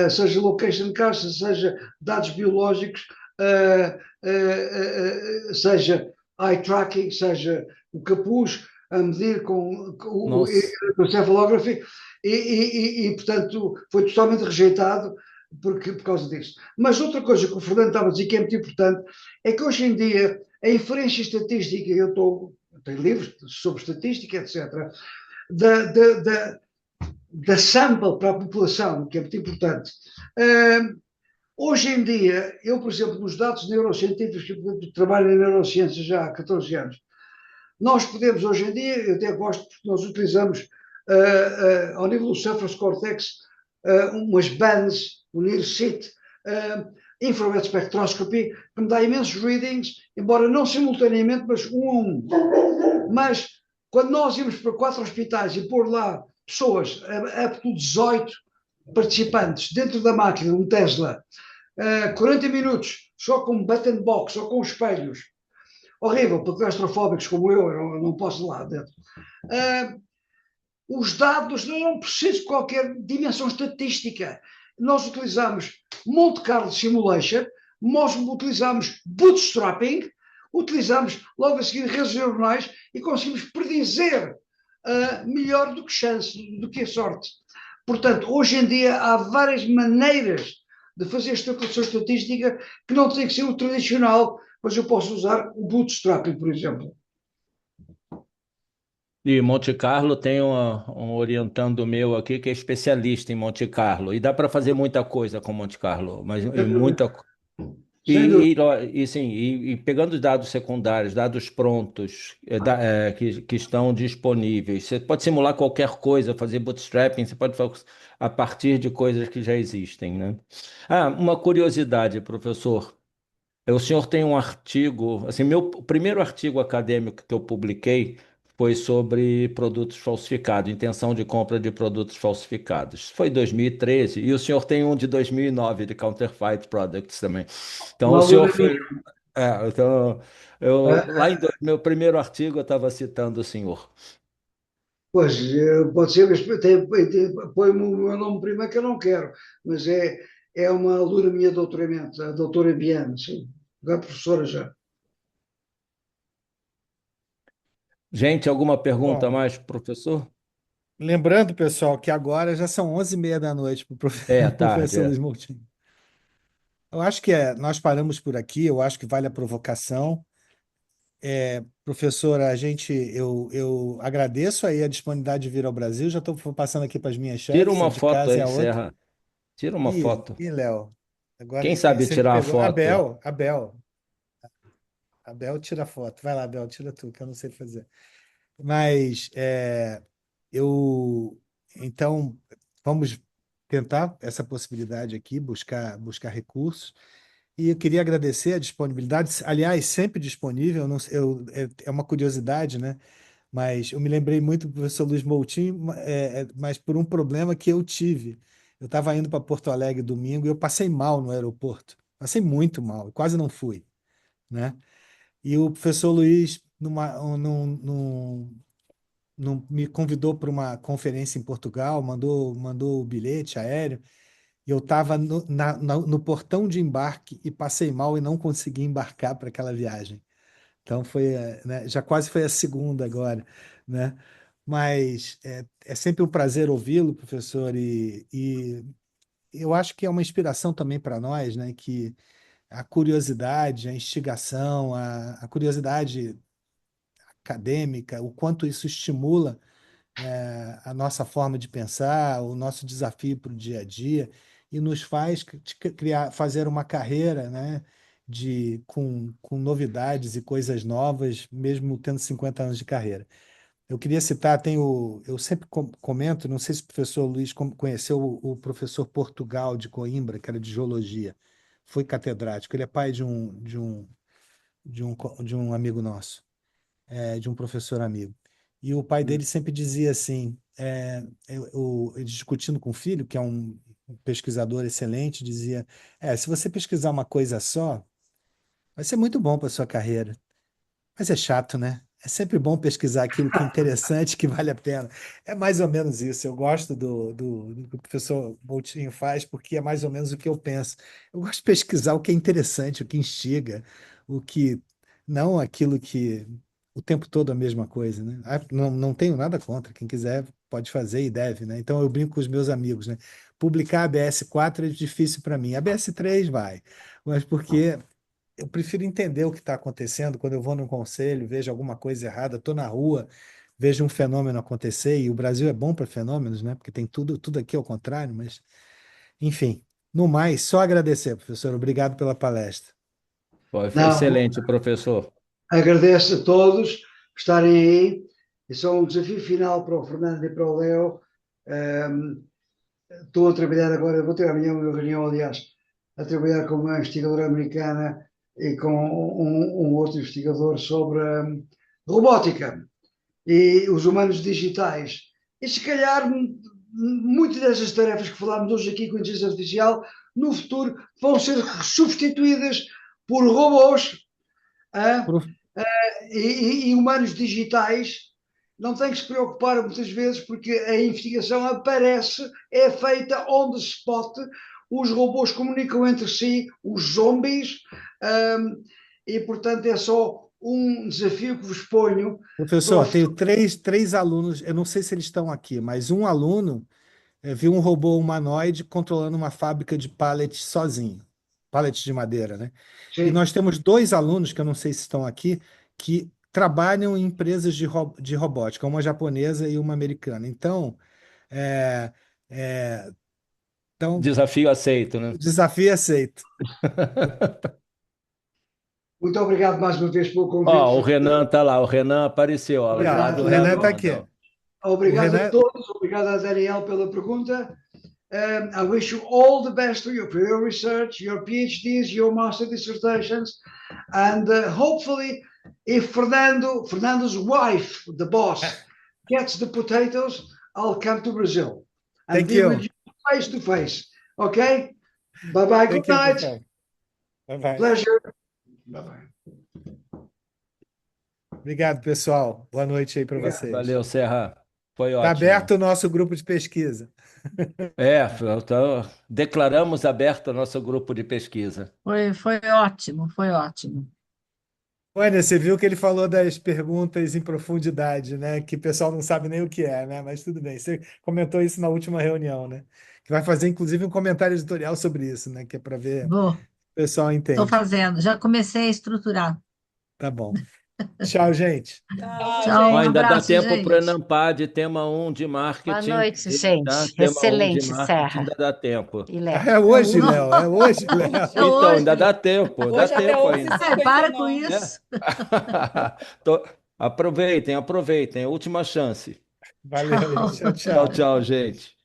seja location cast, seja dados biológicos, seja eye tracking, seja o capuz a medir com o cephalography, portanto foi totalmente rejeitado por causa disso. Mas outra coisa que o Fernando estava a dizer que é muito importante é que hoje em dia a inferência estatística, tenho livros sobre estatística, etc., da sample para a população, que é muito importante. Hoje em dia, eu, por exemplo, nos dados neurocientíficos, que trabalho em neurociência já há 14 anos, nós podemos hoje em dia, eu até gosto porque nós utilizamos ao nível do cephus cortex umas bands, o NIRSIT, infrared spectroscopy, que me dá imensos readings, embora não simultaneamente, mas um a um. Mas quando nós íamos para 4 hospitais e pôr lá pessoas, up to 18 participantes dentro da máquina, um Tesla, 40 minutos, só com button box, só com espelhos, horrível, para claustrofóbicos como eu não posso ir lá dentro. Os dados não precisam de qualquer dimensão estatística. Nós utilizamos Monte Carlo Simulation, nós utilizamos bootstrapping, utilizamos logo a seguir redes neuronais e conseguimos predizer melhor do que chance, do que a sorte. Portanto, hoje em dia há várias maneiras de fazer esta calculação estatística que não tem que ser o tradicional, mas eu posso usar o bootstrapping, por exemplo. E Monte Carlo tem um orientando meu aqui que é especialista em Monte Carlo. E dá para fazer muita coisa com Monte Carlo, mas muita. sem dúvida. Sim, e pegando os dados secundários, dados prontos, que estão disponíveis, você pode simular qualquer coisa, fazer bootstrapping, você pode fazer a partir de coisas que já existem, né? Ah, uma curiosidade, professor. O senhor tem um artigo, assim, o primeiro artigo acadêmico que eu publiquei foi sobre produtos falsificados, intenção de compra de produtos falsificados. Foi em 2013, e o senhor tem um de 2009, de Counterfeit Products também. Então, Uma o senhor aluna foi. minha, Então, ah, lá em meu primeiro artigo eu estava citando o senhor. pois, pode ser, mas põe-me o meu nome primeiro que eu não quero, mas é uma aluna minha de doutoramento, a doutora Biane, sim, agora professora já. Gente, alguma pergunta a Bom, mais, professor? lembrando, pessoal, que agora já são 11h30 da noite para o É, tarde, professor é. Luiz Moutinho. Eu acho que nós paramos por aqui, eu acho que vale a provocação. Professora, eu agradeço aí a disponibilidade de vir ao Brasil, já estou passando aqui para as minhas Tira chefes, a uma de foto casa e aí, a outra. Serra. Tira uma foto. Léo, agora Quem sabe você me tirar a pegou. foto? Abel tira foto. Vai lá, Abel, tira tu, que eu não sei fazer. Mas eu então vamos tentar essa possibilidade aqui, buscar recursos. E eu queria agradecer a disponibilidade, aliás, sempre disponível. Eu não, é uma curiosidade, né? Mas eu me lembrei muito do professor Luiz Moutinho, mas por um problema que eu tive. Eu estava indo para Porto Alegre domingo e eu passei mal no aeroporto. Passei muito mal, quase não fui, né? E o professor Luiz, me convidou para uma conferência em Portugal, mandou o bilhete aéreo, e eu estava no portão de embarque e passei mal e não consegui embarcar para aquela viagem. Então foi, né, já quase foi a segunda agora, né? Mas é sempre um prazer ouvi-lo, professor, e eu acho que é uma inspiração também para nós, né? Que a curiosidade, a instigação, a curiosidade acadêmica, o quanto isso estimula a nossa forma de pensar, o nosso desafio para o dia a dia e nos faz fazer uma carreira, né, com novidades e coisas novas, mesmo tendo 50 anos de carreira. Eu queria citar, eu sempre comento, não sei se o professor Luiz conheceu o professor Portugal de Coimbra, que era de geologia, foi catedrático, ele é pai de um amigo nosso, de um professor amigo. E o pai dele sempre dizia assim, ele discutindo com o filho, que é um pesquisador excelente, dizia: se você pesquisar uma coisa só, vai ser muito bom para sua carreira, mas é chato, né? É sempre bom pesquisar aquilo que é interessante, que vale a pena. É mais ou menos isso. Eu gosto do que o professor Moutinho faz, porque é mais ou menos o que eu penso. Eu gosto de pesquisar o que é interessante, o que instiga, o que não aquilo que o tempo todo a mesma coisa, né? Não tenho nada contra. Quem quiser pode fazer e deve, né? Então eu brinco com os meus amigos, né? Publicar a BS4 é difícil para mim. A BS3 vai, mas porque eu prefiro entender o que está acontecendo quando eu vou num conselho, vejo alguma coisa errada, estou na rua, vejo um fenômeno acontecer, e o Brasil é bom para fenômenos, né? Porque tem tudo aqui ao contrário, mas, enfim. No mais, só agradecer, professor. Obrigado pela palestra. Foi Não, excelente, professor. agradeço a todos por estarem aí. Isso é um desafio final para o Fernando e para o Leo. Um, Estou a trabalhar agora, vou ter amanhã uma reunião, aliás, a trabalhar com uma investigadora americana e com um outro investigador sobre robótica e os humanos digitais. E se calhar muitas dessas tarefas que falámos hoje aqui com a inteligência artificial, no futuro vão ser substituídas por robôs, ah, Prof- e humanos digitais não têm que se preocupar muitas vezes porque a investigação aparece, é feita on the spot, os robôs comunicam entre si, os zombies, e portanto é só um desafio que vos ponho para o Professor, tenho futuro. três alunos, eu não sei se eles estão aqui, mas um aluno viu um robô humanoide controlando uma fábrica de pallets sozinho, pallets de madeira, né? E Sim, nós temos dois alunos, que eu não sei se estão aqui, que trabalham em empresas de robótica, uma japonesa e uma americana. É, é, então, Desafio aceito, né? desafio aceito. Muito obrigado mais uma vez pelo convite. Ó, o Renan está lá, o Renan apareceu, ó, lá Obrigado, do O Renan lado. está aqui. Obrigado Renan- a todos, obrigado a Daniel pela pergunta. I wish you all the best for your research, your PhDs, your master dissertations, and hopefully, if Fernando's wife, the boss, gets the potatoes, I'll come to Brazil and Thank be you. with you face to face. Okay? Bye bye. Good Thank you, night. pessoal. Bye bye. Pleasure. Bye bye. Obrigado, pessoal. Boa noite aí para Obrigado. vocês. Valeu, Serra. Foi Está ótimo. aberto o nosso grupo de pesquisa. Então, declaramos aberto o nosso grupo de pesquisa. Foi ótimo, foi ótimo. Olha, você viu que ele falou das perguntas em profundidade, né? Que o pessoal não sabe nem o que é, né? Mas tudo bem. Você comentou isso na última reunião, né? Que vai fazer, inclusive, um comentário editorial sobre isso, né? Que é para ver se Vou, o pessoal estou entende. fazendo, já comecei a estruturar. Tá bom. Tchau, gente. Tchau, um Ainda dá abraço, tempo para o gente. Enampad, tema 1 de marketing. Boa noite, Tá? gente. Tema 1 de Excelente, marketing, Serra ainda dá tempo. e Léo. É hoje, Não. Léo. É hoje, Léo. Então, hoje. ainda dá tempo, dá Hoje até tempo 11h59. ainda. Para com isso. Aproveitem, última chance. Valeu, Tchau. gente. Tchau, Tchau, tchau. tchau, gente.